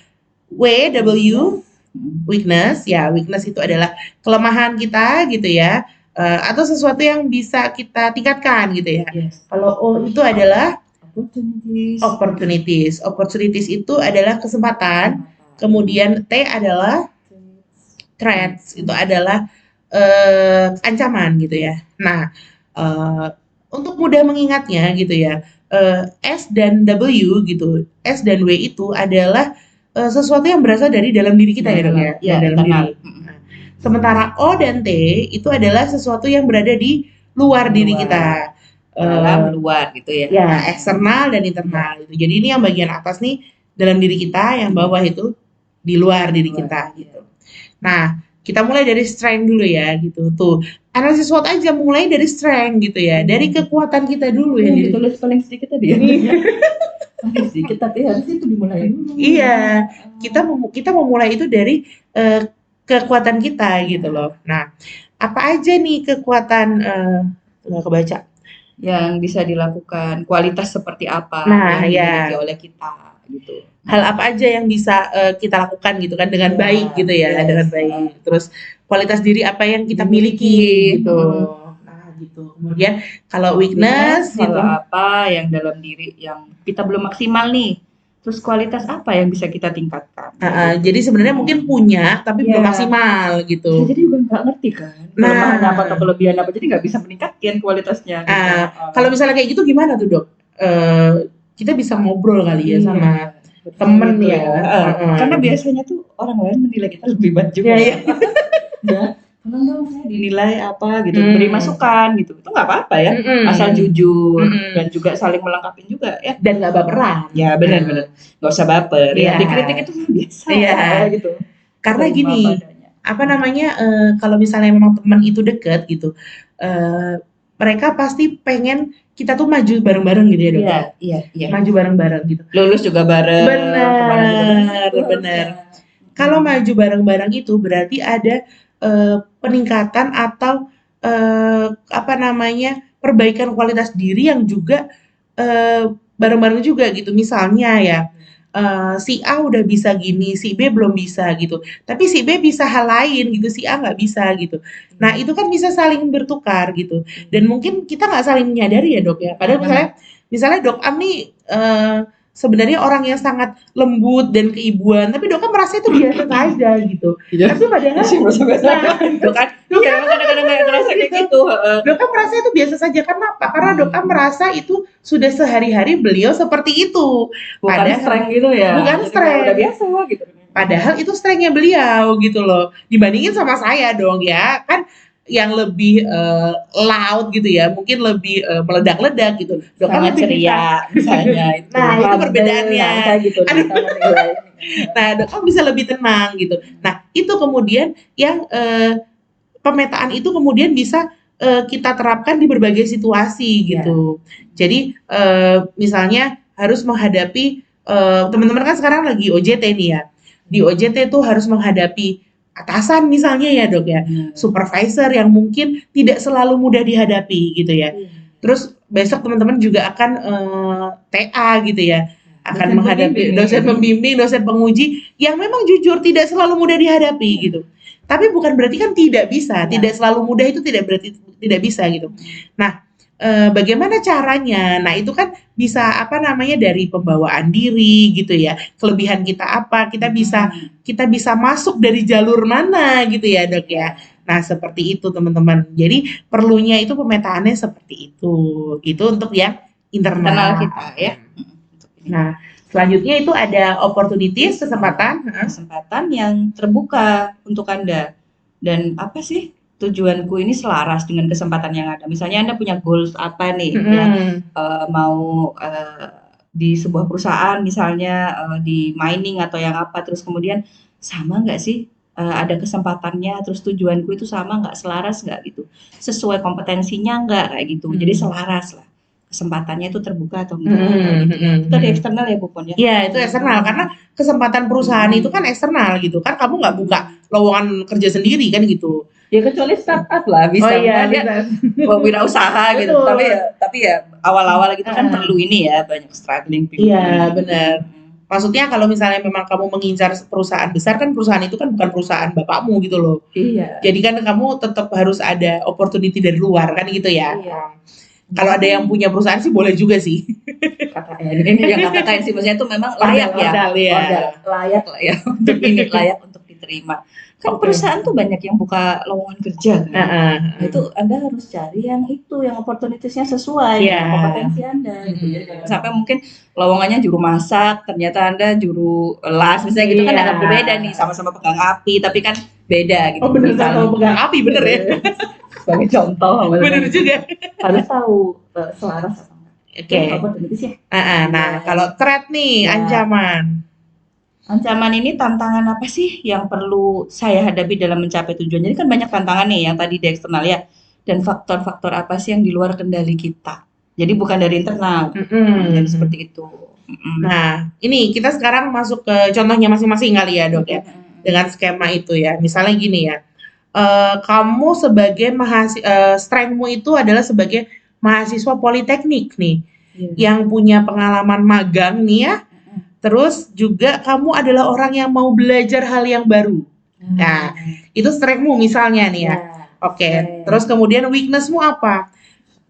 W weakness ya, weakness itu adalah kelemahan kita gitu ya. Atau sesuatu yang bisa kita tingkatkan gitu ya. Kalau O itu adalah opportunities itu adalah kesempatan. Kemudian T adalah threats, itu adalah ancaman gitu ya. Nah, untuk mudah mengingatnya gitu ya, S dan W gitu, S dan W itu adalah sesuatu yang berasal dari dalam diri kita ya dok ya, dalam diri. Sementara O dan T itu adalah sesuatu yang berada di luar diri kita. Dalam luar gitu ya. Ya, eksternal dan internal gitu. Jadi ini yang bagian atas nih dalam diri kita, yang bawah itu di luar diri kita gitu. Nah, kita mulai dari strength dulu ya gitu. Tuh, analisis SWOT aja mulai dari strength gitu ya. Dari kekuatan kita dulu ya. Ditulis paling sedikit tadi ya. Paling sedikit tapi harus itu dimulai dulu. Iya, kita memulai itu dari kekuatan kita gitu loh. Nah, apa aja nih kekuatan nggak kebaca yang bisa dilakukan, kualitas seperti apa yang dimiliki oleh kita gitu. Hal apa aja yang bisa kita lakukan gitu kan dengan baik gitu ya, dengan baik. Terus kualitas diri apa yang kita miliki gitu. Nah, gitu. Kemudian kalau weakness gitu, apa yang dalam diri yang kita belum maksimal nih. Terus kualitas apa yang bisa kita tingkatkan? Jadi sebenarnya mungkin punya tapi belum maksimal gitu. Jadi juga nggak ngerti kan. Kelemahan apa atau kelebihan apa, jadi nggak bisa meningkatkan kualitasnya. Kalau misalnya kayak gitu gimana tuh dok? Kita bisa ngobrol kali ya sama temen ya. Karena biasanya tuh orang lain menilai kita lebih baik juga. Ya. Tolong dong saya dinilai apa gitu, beri masukan gitu, itu nggak apa-apa ya, asal jujur dan juga saling melengkapi juga ya, dan nggak baperan. Ya benar-benar, nggak usah baper. Ya dikritik itu biasa. Gitu. Karena gini, apa namanya, kalau misalnya memang teman itu deket gitu, mereka pasti pengen kita tuh maju bareng-bareng gitu ya dok. Iya. Maju bareng-bareng gitu. Lulus juga bareng. Benar. Kalau maju bareng-bareng itu berarti ada peningkatan atau perbaikan kualitas diri yang juga bareng-bareng juga gitu. Misalnya ya si A udah bisa gini, si B belum bisa gitu. Tapi si B bisa hal lain gitu, si A nggak bisa gitu. Nah itu kan bisa saling bertukar gitu. Dan mungkin kita nggak saling menyadari ya dok ya. Padahal misalnya dok Am nih sebenarnya orang yang sangat lembut dan keibuan, tapi dok kan merasa itu biasa saja gitu. Tapi padahal dok kan kadang-kadang nggak ngerasa kayak gitu. Dok kan merasa itu biasa saja. Kenapa? Karena dok kan merasa itu sudah sehari-hari beliau seperti itu. Bukan strength gitu ya. Bukan strength. Udah biasa gitu. Padahal itu strength-nya beliau gitu loh. Dibandingin sama saya dong ya kan. Yang lebih loud gitu ya, mungkin lebih meledak-ledak gitu. Dok kan ceria misalnya. Nah itu perbedaannya. Gitu, nah dok kan bisa lebih tenang gitu. Nah itu kemudian yang pemetaan itu kemudian bisa kita terapkan di berbagai situasi gitu. Jadi misalnya harus menghadapi teman-teman kan sekarang lagi OJT nih ya. Di OJT tuh harus menghadapi atasan misalnya ya dok ya, supervisor yang mungkin tidak selalu mudah dihadapi gitu ya. Terus besok teman-teman juga akan TA gitu ya, akan menghadapi dosen pembimbing, dosen penguji yang memang jujur tidak selalu mudah dihadapi gitu. Tapi bukan berarti kan tidak bisa, tidak selalu mudah itu tidak berarti tidak bisa gitu. Nah bagaimana caranya? Nah itu kan bisa dari pembawaan diri gitu ya. Kelebihan kita apa? Kita bisa masuk dari jalur mana gitu ya dok ya. Nah seperti itu teman-teman. Jadi perlunya itu pemetaannya seperti itu. Itu untuk yang internal kita ya. Nah selanjutnya itu ada opportunities, kesempatan yang terbuka untuk Anda. Dan apa sih? Tujuanku ini selaras dengan kesempatan yang ada. Misalnya Anda punya goals apa nih, mau di sebuah perusahaan misalnya di mining atau yang apa, terus kemudian sama nggak sih ada kesempatannya, terus tujuanku itu sama nggak, selaras nggak gitu, sesuai kompetensinya nggak, kayak gitu. Jadi selaras lah, kesempatannya itu terbuka atau enggak, gitu. Itu dari eksternal ya Bu Pon ya? Iya, itu eksternal karena kesempatan perusahaan itu kan eksternal gitu kan, kamu nggak buka lowongan kerja sendiri kan gitu. Ya kecuali startup lah bisa, bisa. wirausaha gitu. Betul. Tapi ya awal-awal gitu kan perlu ini ya, banyak struggling. Iya, benar. Maksudnya kalau misalnya memang kamu mengincar perusahaan besar kan, perusahaan itu kan bukan perusahaan bapakmu gitu loh. Iya. Jadi kan kamu tetap harus ada opportunity dari luar kan gitu ya. Iya. Kalau ada yang punya perusahaan sih boleh juga sih. KKN ini yang KKN sih, maksudnya itu memang layak layak lah ya untuk ini, layak untuk diterima. Kan perusahaan tuh banyak yang buka lowongan kerja kan. Itu Anda harus cari yang itu, yang opportunitiesnya sesuai dengan kompetensi Anda gitu. Sampai mungkin lowongannya juru masak, ternyata Anda juru las misalnya gitu, kan agak berbeda nih, sama-sama pegang api tapi kan beda gitu. Oh bener, sama pegang api bener ya. Sebagai contoh, bener juga. Harus tahu selaras apa enggak. Opportunities ya. Nah, kalau threat nih, ancaman. Ancaman ini tantangan apa sih yang perlu saya hadapi dalam mencapai tujuan? Jadi kan banyak tantangan nih yang tadi di eksternal ya. Dan faktor-faktor apa sih yang di luar kendali kita? Jadi bukan dari internal. Jadi seperti itu. Nah, ini kita sekarang masuk ke contohnya masing-masing kali ya Dok ya. Dengan skema itu ya. Misalnya gini ya. Kamu sebagai strength-mu itu adalah sebagai mahasiswa politeknik nih. Yang punya pengalaman magang nih ya. Terus juga kamu adalah orang yang mau belajar hal yang baru. Nah, itu strength-mu misalnya nih ya. Oke. Terus kemudian weakness-mu apa?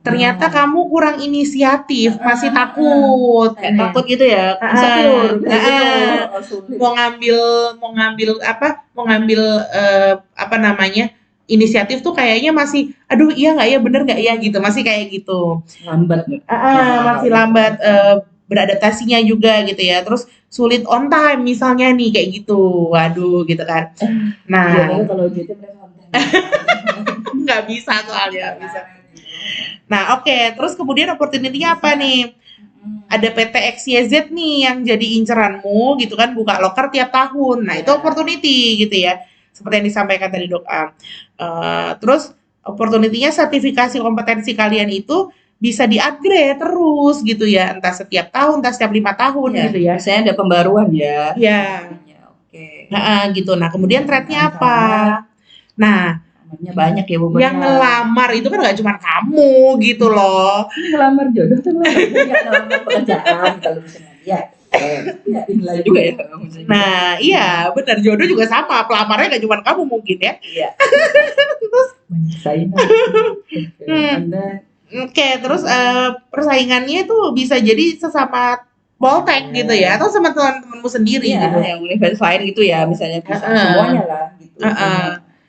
Ternyata kamu kurang inisiatif, masih takut. Takut gitu ya. Insecure. Mau ngambil inisiatif tuh kayaknya masih, aduh iya nggak ya, bener nggak ya gitu, masih kayak gitu. Lambat. Masih lambat. Beradaptasinya juga gitu ya, terus sulit on time misalnya nih kayak gitu, waduh gitu kan. Nah, kalau gitu nggak bisa soalnya, nggak bisa. Nah oke, terus kemudian opportunity-nya apa nih? Ada PT XYZ nih yang jadi inceranmu gitu kan, buka loker tiap tahun. Nah itu opportunity gitu ya, seperti yang disampaikan tadi Dok Am. Terus opportunity-nya sertifikasi kompetensi kalian itu bisa di-upgrade terus gitu ya, entah setiap tahun, entah setiap 5 tahun gitu ya. Biasanya ada pembaruan ya. Iya. Oke. Gitu. Nah, kemudian threat-nya apa? Nah, banyak ya Bu. Yang ngelamar itu kan nggak cuma kamu gitu loh. Ngelamar jodoh tuh ngelamar pekerjaan kalau misalnya ya. Nilai juga ya. Nah, iya, benar, jodoh juga sama. Pelamarnya nggak cuma kamu mungkin ya. Iya. Terus saingan. Oke, terus persaingannya itu bisa jadi sesama poltek gitu ya, atau sama teman-temanmu sendiri gitu. Yang universitas lain gitu ya, misalnya semuanya lah gitu.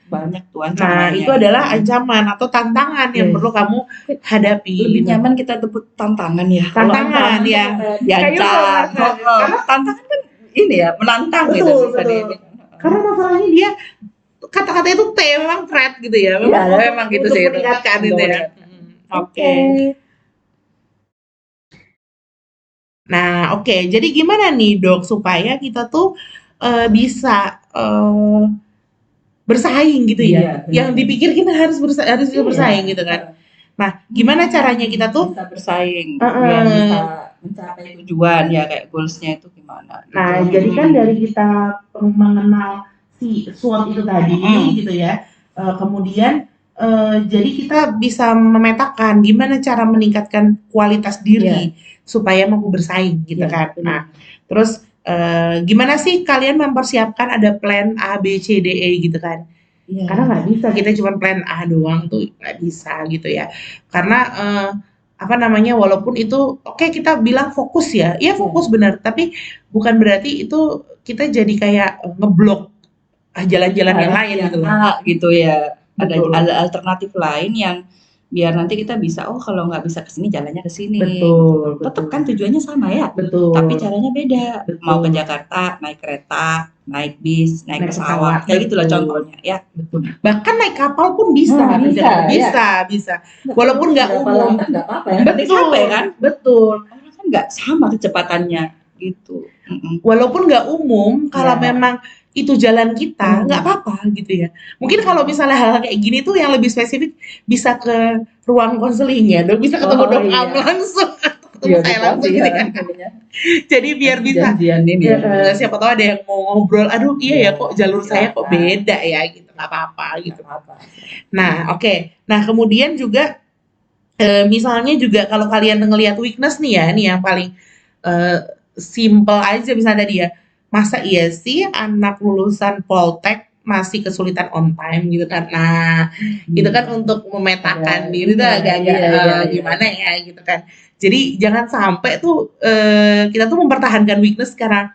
Banyak tuh ancamannya. Nah, itu adalah ancaman atau tantangan yang perlu kamu hadapi. Lebih nyaman kita sebut tantangan ya. Tantangan ya. Diancam. Karena tantangan kan ini ya, menantang gitu. Karena masalahnya dia kata-katanya itu memang threat gitu ya. Memang gitu sih. Meningkatkan itu ya. Oke. Nah, oke. Jadi gimana nih Dok supaya kita tuh bisa bersaing gitu ya. Yang dipikir kita harus bersaing gitu kan. Nah, gimana caranya kita tuh bisa bersaing biar bisa mencapai tujuan ya, kayak goals-nya itu gimana? Nah, jadi kan dari kita mengenal si SWOT itu tadi gitu ya. Kemudian jadi kita bisa memetakan gimana cara meningkatkan kualitas diri supaya mampu bersaing gitu kan. Nah, terus gimana sih kalian mempersiapkan ada plan A, B, C, D, E gitu kan? Karena nggak bisa kita cuma plan A doang tuh, nggak bisa gitu ya. Karena walaupun itu kita bilang fokus ya, iya fokus benar, tapi bukan berarti itu kita jadi kayak ngeblok jalan-jalan yang lain gitu ya. Ada alternatif lain yang biar nanti kita bisa, kalau nggak bisa ke sini jalannya ke sini. Betul. Tetap kan tujuannya sama ya. Betul. Tapi caranya beda. Betul. Mau ke Jakarta naik kereta, naik bis, naik pesawat, kayak gitulah contohnya ya. Betul. Bahkan naik kapal pun bisa. Bisa. Walaupun nggak umum. Nggak apa-apa. Yang penting sampai kan. Betul. Orang kan nggak sama kecepatannya gitu. Walaupun nggak umum, kalau memang itu jalan kita, nggak apa-apa gitu ya. Mungkin kalau misalnya hal kayak gini tuh yang lebih spesifik bisa ke ruang konseling ya, dong bisa ketemu kamu langsung atau ketemu saya langsung gitu kan. Jadi biar bisa siapa tahu ada yang mau ngobrol, aduh iya ya kok jalur saya kok beda ya gitu, nggak apa-apa gitu. Nah oke. Nah kemudian juga misalnya juga kalau kalian ngelihat weakness nih ya, nih yang paling simple aja misalnya dia, masa iya sih anak lulusan Poltek masih kesulitan on time gitu kan. Nah, itu kan untuk memetakan diri tuh agak-agak gimana ya gitu kan. Jadi jangan sampai tuh kita tuh mempertahankan weakness karena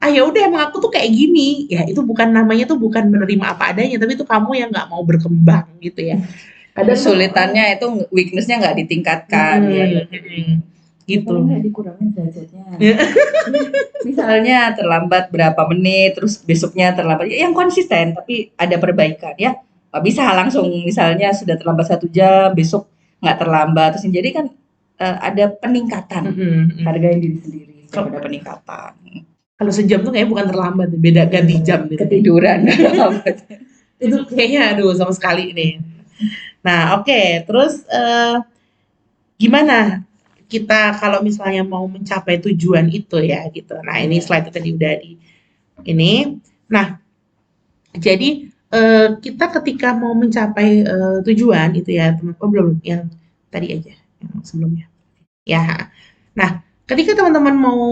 ya udah emang aku tuh kayak gini. Ya itu bukan namanya tuh bukan menerima apa adanya, tapi itu kamu yang nggak mau berkembang gitu ya. Kesulitannya itu weakness-nya nggak ditingkatkan gitu. Nggak dikurangin derajatnya. Misalnya terlambat berapa menit, terus besoknya terlambat, yang konsisten tapi ada perbaikan ya. Nggak bisa langsung misalnya sudah terlambat 1 jam, besok nggak terlambat. Terus jadi kan ada peningkatan. Hargain diri sendiri. Ada peningkatan. Kalau sejam tuh kayaknya bukan terlambat, beda ganti jam gitu. Ketiduran. Itu kayaknya aduh sama sekali nih. Nah oke, terus gimana kita kalau misalnya mau mencapai tujuan itu ya gitu. Nah ini slide tadi udah di ini. Nah jadi kita ketika mau mencapai tujuan itu ya teman-teman, belum yang tadi aja yang sebelumnya ya. Nah ketika teman-teman mau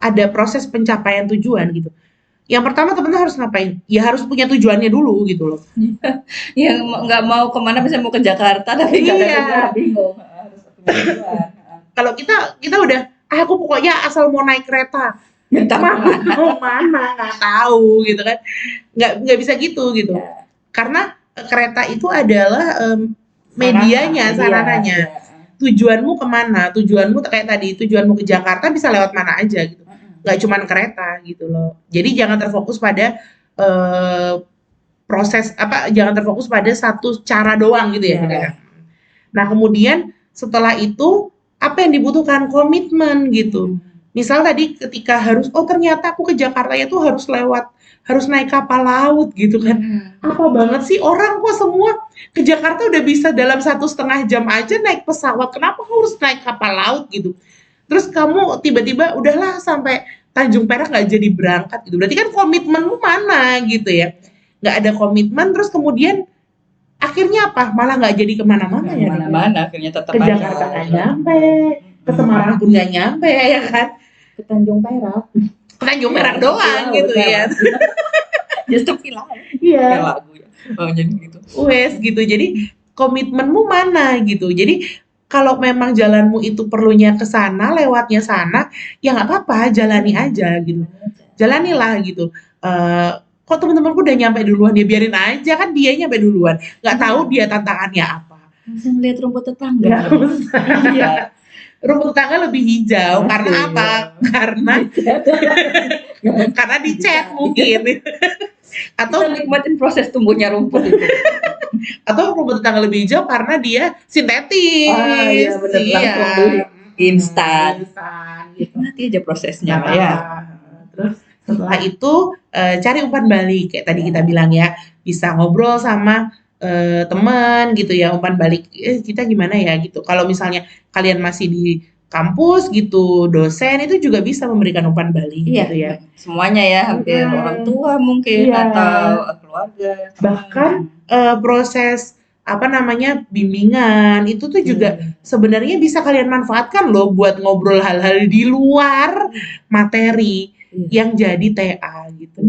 ada proses pencapaian tujuan gitu, yang pertama teman-teman harus ngapain? Ya harus punya tujuannya dulu gitu loh. Yang nggak mau kemana, bisa mau ke Jakarta tapi nggak bingung. Harus punya tujuan. Kalau kita udah, aku pokoknya asal mau naik kereta, mau mana nggak tahu gitu kan, nggak bisa gitu. Karena kereta itu adalah medianya, sarananya. Tujuanmu kemana? Tujuanmu kayak tadi, tujuanmu ke Jakarta bisa lewat mana aja gitu. Nggak cuman kereta gitu loh. Jadi jangan terfokus pada proses jangan terfokus pada satu cara doang gitu ya. Nah kemudian setelah itu apa yang dibutuhkan? Komitmen gitu. Misal tadi ketika ternyata aku ke Jakarta itu harus naik kapal laut gitu kan. Apa banget sih orang kok semua ke Jakarta udah bisa dalam 1,5 jam aja naik pesawat, kenapa harus naik kapal laut gitu. Terus kamu tiba-tiba udahlah sampai Tanjung Perak nggak jadi berangkat gitu. Berarti kan komitmenmu mana gitu ya. Nggak ada komitmen, terus kemudian akhirnya apa? Malah nggak jadi kemana-mana ya. Kemana-mana, akhirnya tetap ke Jakarta nggak nyampe, ke Semarang pun nggak nyampe ya kan? Ke Tanjung Perak. Ke Tanjung Perak doang gitu ya. Justru film. Iya. Lagu ya. Jadi gitu. Gitu. Jadi komitmenmu mana gitu. Jadi kalau memang jalanmu itu perlunya ke sana, lewatnya sana, ya nggak apa-apa, jalani aja gitu. Jalanilah gitu. Kok teman-temanku udah nyampe duluan, ya biarin aja, kan dia nyampe duluan. Nggak tahu dia tantangannya apa. Bisa ngeliat rumput tetangga. Iya. Rumput tetangga lebih hijau. Karena apa? Karena dicat mungkin. Atau nikmatin proses tumbuhnya rumput itu. Atau rumput tetangga lebih hijau karena dia sintetis. Iya benar, langsung beli instan. Nanti aja prosesnya ya. Terus setelah itu cari umpan balik kayak tadi kita bilang ya, bisa ngobrol sama teman gitu ya, umpan balik kita gimana ya gitu. Kalau misalnya kalian masih di kampus gitu, dosen itu juga bisa memberikan umpan balik gitu ya. Semuanya ya, hampir orang tua mungkin atau keluarga. Bahkan proses bimbingan itu tuh juga sebenarnya bisa kalian manfaatkan loh buat ngobrol hal-hal di luar materi yang jadi TA gitu.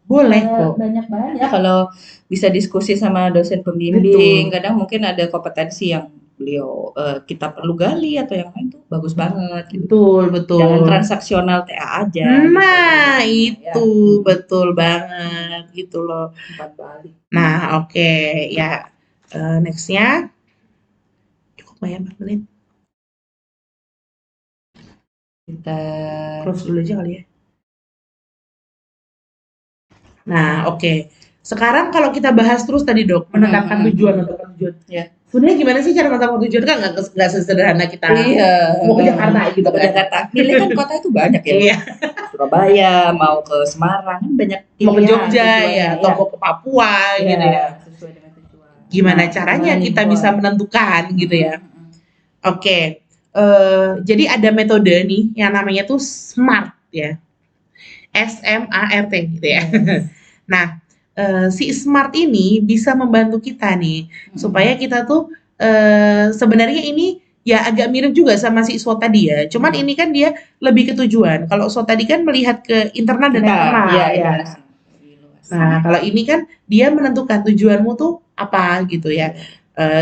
Boleh kok. Banyak kalau bisa diskusi sama dosen pembimbing. Kadang mungkin ada kompetensi yang beliau kita perlu gali atau yang lain tuh bagus banget. Betul. Jangan transaksional TA aja. Nah gitu. Betul banget gitu loh. Nah oke. Ya nextnya cukup nggak ya 4 menit? Kita close dulu aja kali ya. Nah oke. Sekarang kalau kita bahas terus tadi Dok, menetapkan tujuan. Sebenarnya gimana sih cara menetapkan tujuan kan nggak sesederhana kita mau ke Jakarta gitu Mau ke kan. Jakarta. Milih kan kota itu banyak ya. Iya. Surabaya, mau ke Semarang kan banyak Mau ke pilihan Jogja ya, tujuannya. atau mau ke Papua gitu ya. Sesuai dengan tujuan. Gimana Nah, caranya gimana nih, kita Boy? bisa menentukan gitu ya. Mm-mm. Oke. Jadi ada metode nih yang namanya tuh SMART ya. SMART gitu ya. Yes. Nah, si SMART ini bisa membantu kita nih supaya kita tuh sebenarnya ini ya agak mirip juga sama si SWOT tadi ya. Cuman ini kan dia lebih ke tujuan. Kalau SWOT tadi kan melihat ke internal dan eksternal ya. Nah, kalau ini kan dia menentukan tujuanmu tuh apa gitu ya.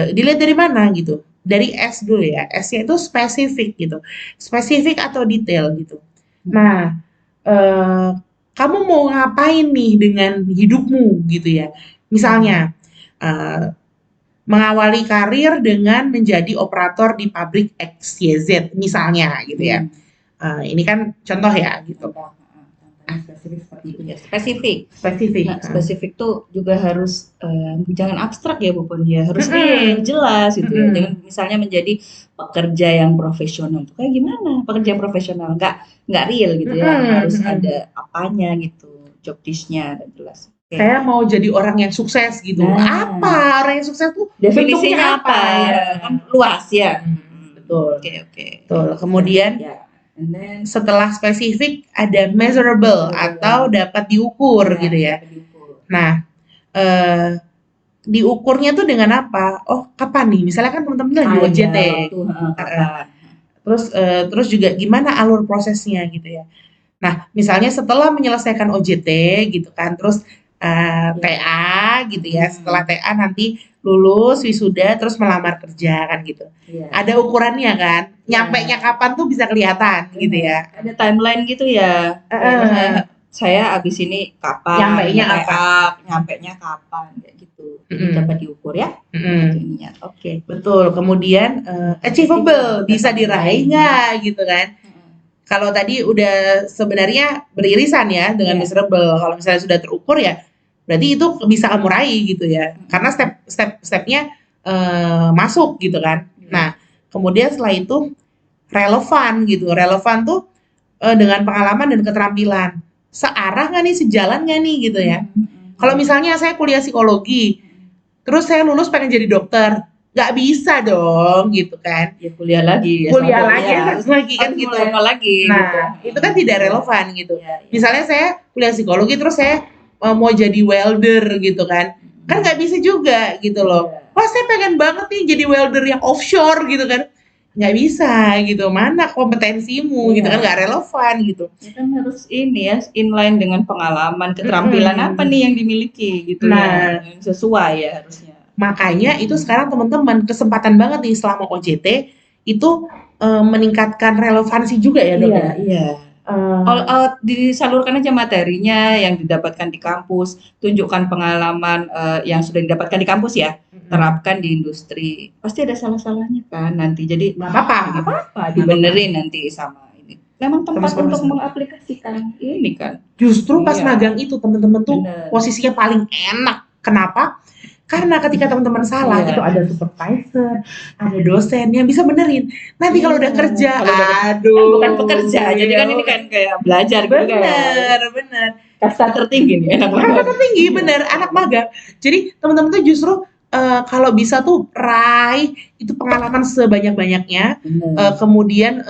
Dilihat dari mana gitu. Dari S dulu ya. S-nya itu spesifik gitu. Spesifik atau detail gitu. Nah, kamu mau ngapain nih dengan hidupmu gitu ya. Misalnya, mengawali karir dengan menjadi operator di pabrik XYZ misalnya gitu ya. Ini kan contoh ya gitu. Spesifik seperti itu ya. Spesifik. Spesifik. Nah, spesifik tuh juga harus jangan abstrak ya, Bupon ya. Harus real, jelas gitu ya. Jangan misalnya menjadi pekerja yang profesional. Itu kayak gimana? Pekerja yang profesional nggak real gitu ya. Harus ada apanya gitu. Job dish-nya dan jelas. Okay. Saya mau jadi orang yang sukses gitu. Apa orang yang sukses tuh? Definisinya apa? Ya? Kan luas ya. Betul. Oke. Betul. Kemudian setelah spesifik ada measurable atau dapat diukur gitu ya. Nah, diukurnya tuh dengan apa? Oh, kapan nih? Misalnya kan teman-teman lagi OJT. Terus juga gimana alur prosesnya gitu ya. Nah, misalnya setelah menyelesaikan OJT gitu kan, terus TA gitu ya. Setelah TA nanti lulus, wisuda, terus melamar kerja kan gitu. Ada ukurannya kan. Nyampe-nya kapan tuh bisa kelihatan gitu ya. Ada timeline gitu ya. Saya abis ini kapan? Nyampe-nya kapan kayak gitu. Jadi dapat diukur ya. Oke. Betul. Kemudian achievable, bisa diraih nggak gitu kan. Kalau tadi udah sebenarnya beririsan ya dengan measurable. Kalau misalnya sudah terukur ya, berarti itu bisa kamu raih gitu ya. Karena step-stepnya masuk gitu kan. Nah, kemudian setelah itu relevan gitu. Relevan tuh dengan pengalaman dan keterampilan. Searah nggak nih, sejalan nggak nih gitu ya. Kalau misalnya saya kuliah psikologi, terus saya lulus pengen jadi dokter, nggak bisa dong gitu kan. Ya kuliah lagi kan gitu. Lagi, nah gitu. Itu kan tidak relevan gitu. Misalnya saya kuliah psikologi terus saya mau jadi welder gitu kan nggak bisa juga gitu loh. Wah, saya pengen banget nih jadi welder yang offshore gitu kan, nggak bisa gitu. Mana kompetensimu gitu kan, nggak relevan gitu. Ya kan harus ini ya, inline dengan pengalaman, keterampilan apa nih yang dimiliki gitu. Nah, ya, sesuai ya harusnya. Makanya itu sekarang teman-teman kesempatan banget nih selama OJT itu meningkatkan relevansi juga ya dok. Iya. All out, disalurkan aja materinya yang didapatkan di kampus, tunjukkan pengalaman yang sudah didapatkan di kampus ya, terapkan di industri. Pasti ada salah-salahnya kan nanti. Jadi nggak apa-apa, dibenerin nanti sama ini. Memang tempat untuk mengaplikasikan ini kan. Justru pas magang itu teman-teman tuh posisinya paling enak. Kenapa? Karena ketika teman-teman salah itu ada supervisor, ada dosen yang bisa benerin. Nanti kalau udah kerja, aduh, bukan pekerja, jadi kan ini kan kayak belajar. Bener. Kasta tertinggi nih, kasta tertinggi, bener, anak magang. Jadi teman-teman tuh justru kalau bisa tuh raih itu pengalaman sebanyak-banyaknya. Kemudian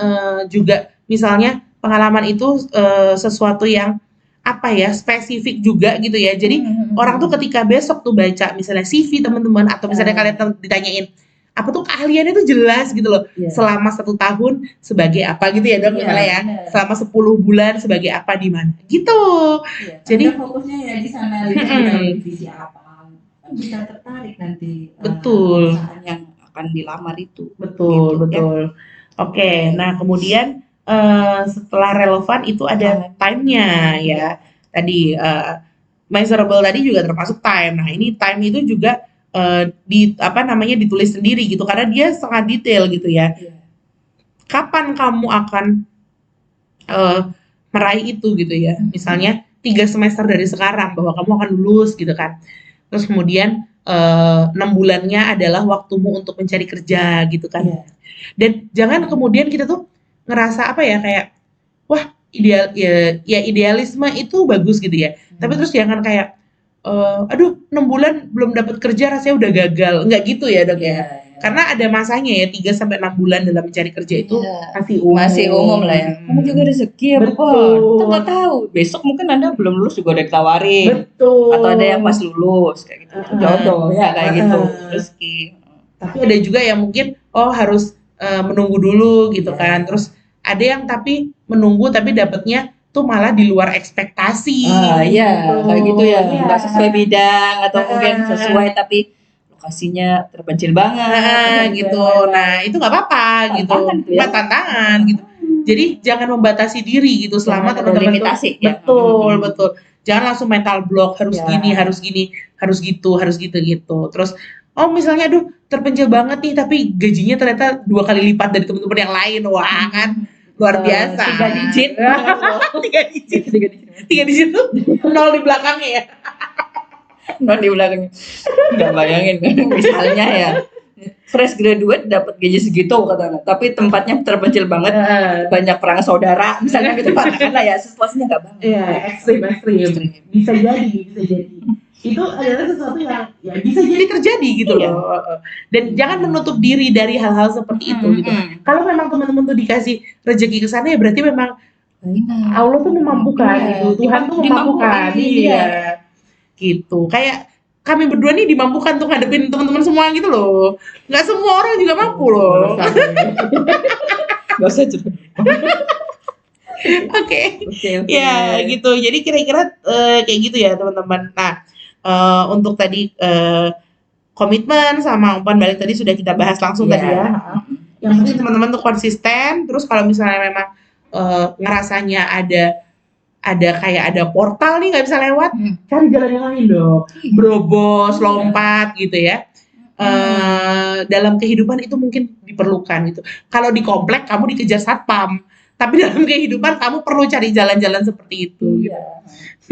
juga misalnya pengalaman itu sesuatu yang apa ya, spesifik juga gitu ya. Jadi orang tuh ketika besok tuh baca misalnya CV teman-teman atau misalnya kalian ditanyain apa tuh keahliannya tuh jelas gitu loh. Selama 1 tahun sebagai apa gitu ya dok, misalnya ya. Selama 10 bulan sebagai apa di mana gitu. Jadi fokusnya ya di sana, di divisi apa. Bisa tertarik nanti. Betul. Perusahaan yang akan dilamar itu. Betul. Oke, nah kemudian setelah relevan itu ada time-nya ya. Tadi measurable tadi juga termasuk time. Nah, ini time itu juga ditulis sendiri gitu karena dia sangat detail gitu ya. Kapan kamu akan meraih itu gitu ya. Misalnya 3 semester dari sekarang bahwa kamu akan lulus gitu kan. Terus kemudian 6 bulannya adalah waktumu untuk mencari kerja gitu kan. Iya. Dan jangan kemudian kita tuh ngerasa apa ya, kayak wah ideal ya idealisme itu bagus gitu ya. Tapi terus jangan kayak aduh 6 bulan belum dapat kerja rasanya udah gagal. Enggak gitu ya, Dok ya. Karena ada masanya ya 3 sampai 6 bulan dalam mencari kerja itu masih umum lah ya. Kamu juga rezeki ya, Betul. Kita nggak tahu. Besok mungkin Anda belum lulus juga udah ditawarin. Betul. Atau ada yang pas lulus kayak gitu. Itu jodoh ya kayak gitu. Rezeki. Tapi ada juga yang mungkin harus menunggu dulu gitu kan. Terus ada yang tapi menunggu tapi dapatnya tuh malah di luar ekspektasi. Iya, kayak gitu ya. Nggak sesuai bidang atau mungkin sesuai tapi lokasinya terpencil banget gitu. Nah, itu nggak apa-apa gitu. Tantangan gitu. Jadi jangan membatasi diri gitu selama teman-teman limitasi. Betul. Jangan langsung mental block harus gini, harus gitu. Terus misalnya aduh terpencil banget nih tapi gajinya ternyata 2 kali lipat dari teman-teman yang lain. Wah, kan luar biasa. 3 digit. 3 digit tuh 0 di belakangnya ya. Nol di belakangnya. Nggak bayangin kan misalnya ya fresh graduate dapat gaji segitu katanya, tapi tempatnya terpencil banget, banyak perang saudara misalnya gitu, katakanlah ya situasinya nggak banget. Iya, ekstrim. Bisa jadi. Itu adalah sesuatu yang ya bisa jadi terjadi gitu loh. Dan jangan menutup diri dari hal-hal seperti itu gitu. Kalau memang teman-teman tuh dikasih rezeki ke sana ya berarti memang Allah tuh memampukan gitu. Tuhan tuh memampukan. Iya. Gitu. Kayak kami berdua nih dimampukan untuk ngadepin teman-teman semua gitu loh. Nggak semua orang juga mampu loh. Gak usah cerita. Oke. Ya gitu. Jadi kira-kira kayak gitu ya teman-teman. Nah, untuk tadi komitmen sama umpan balik tadi sudah kita bahas langsung tadi ya. Yang penting teman-teman tuh konsisten. Terus kalau misalnya memang ngerasanya ada portal nih nggak bisa lewat, cari jalan yang lain dong. Berobos, lompat gitu ya. Dalam kehidupan itu mungkin diperlukan gitu. Kalau di komplek kamu dikejar satpam, tapi dalam kehidupan kamu perlu cari jalan-jalan seperti itu.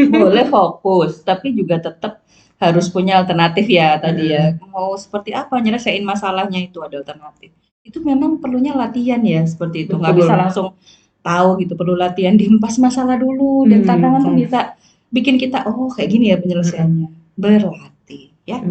Boleh fokus, tapi juga tetap harus punya alternatif ya tadi ya. Mau seperti apa nyelesain masalahnya itu ada alternatif. Itu memang perlunya latihan ya seperti itu. Nggak bisa langsung tahu gitu, perlu latihan, dihempas masalah dulu dan tantangan tuh bisa bikin kita kayak gini ya penyelesaiannya. Berlatih ya.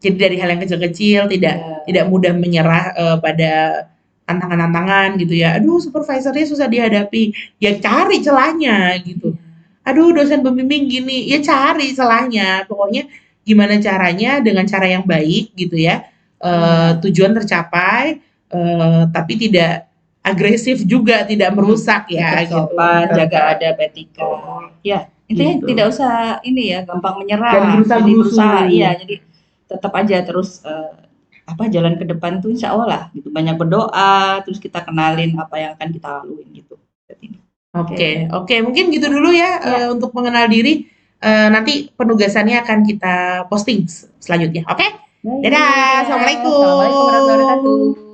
Jadi dari hal yang kecil-kecil tidak mudah menyerah pada tantangan-tantangan gitu ya. Aduh, supervisornya susah dihadapi. Ya cari celahnya gitu. Aduh, dosen pembimbing gini, ya cari celahnya. Pokoknya gimana caranya dengan cara yang baik gitu ya. Tujuan tercapai tapi tidak agresif juga, tidak merusak ya gitu. Jaga adab etika. Ya, intinya tidak usah ini ya, gampang menyerah. Jadi berusaha, jadi tetap aja terus jalan ke depan tuh insya Allah lah gitu. Banyak berdoa, terus kita kenalin apa yang akan kita laluin gitu. Oke, mungkin gitu dulu ya untuk mengenal diri. Nanti penugasannya akan kita posting selanjutnya. Oke? Dadah, assalamualaikum warahmatullahi wabarakatuh.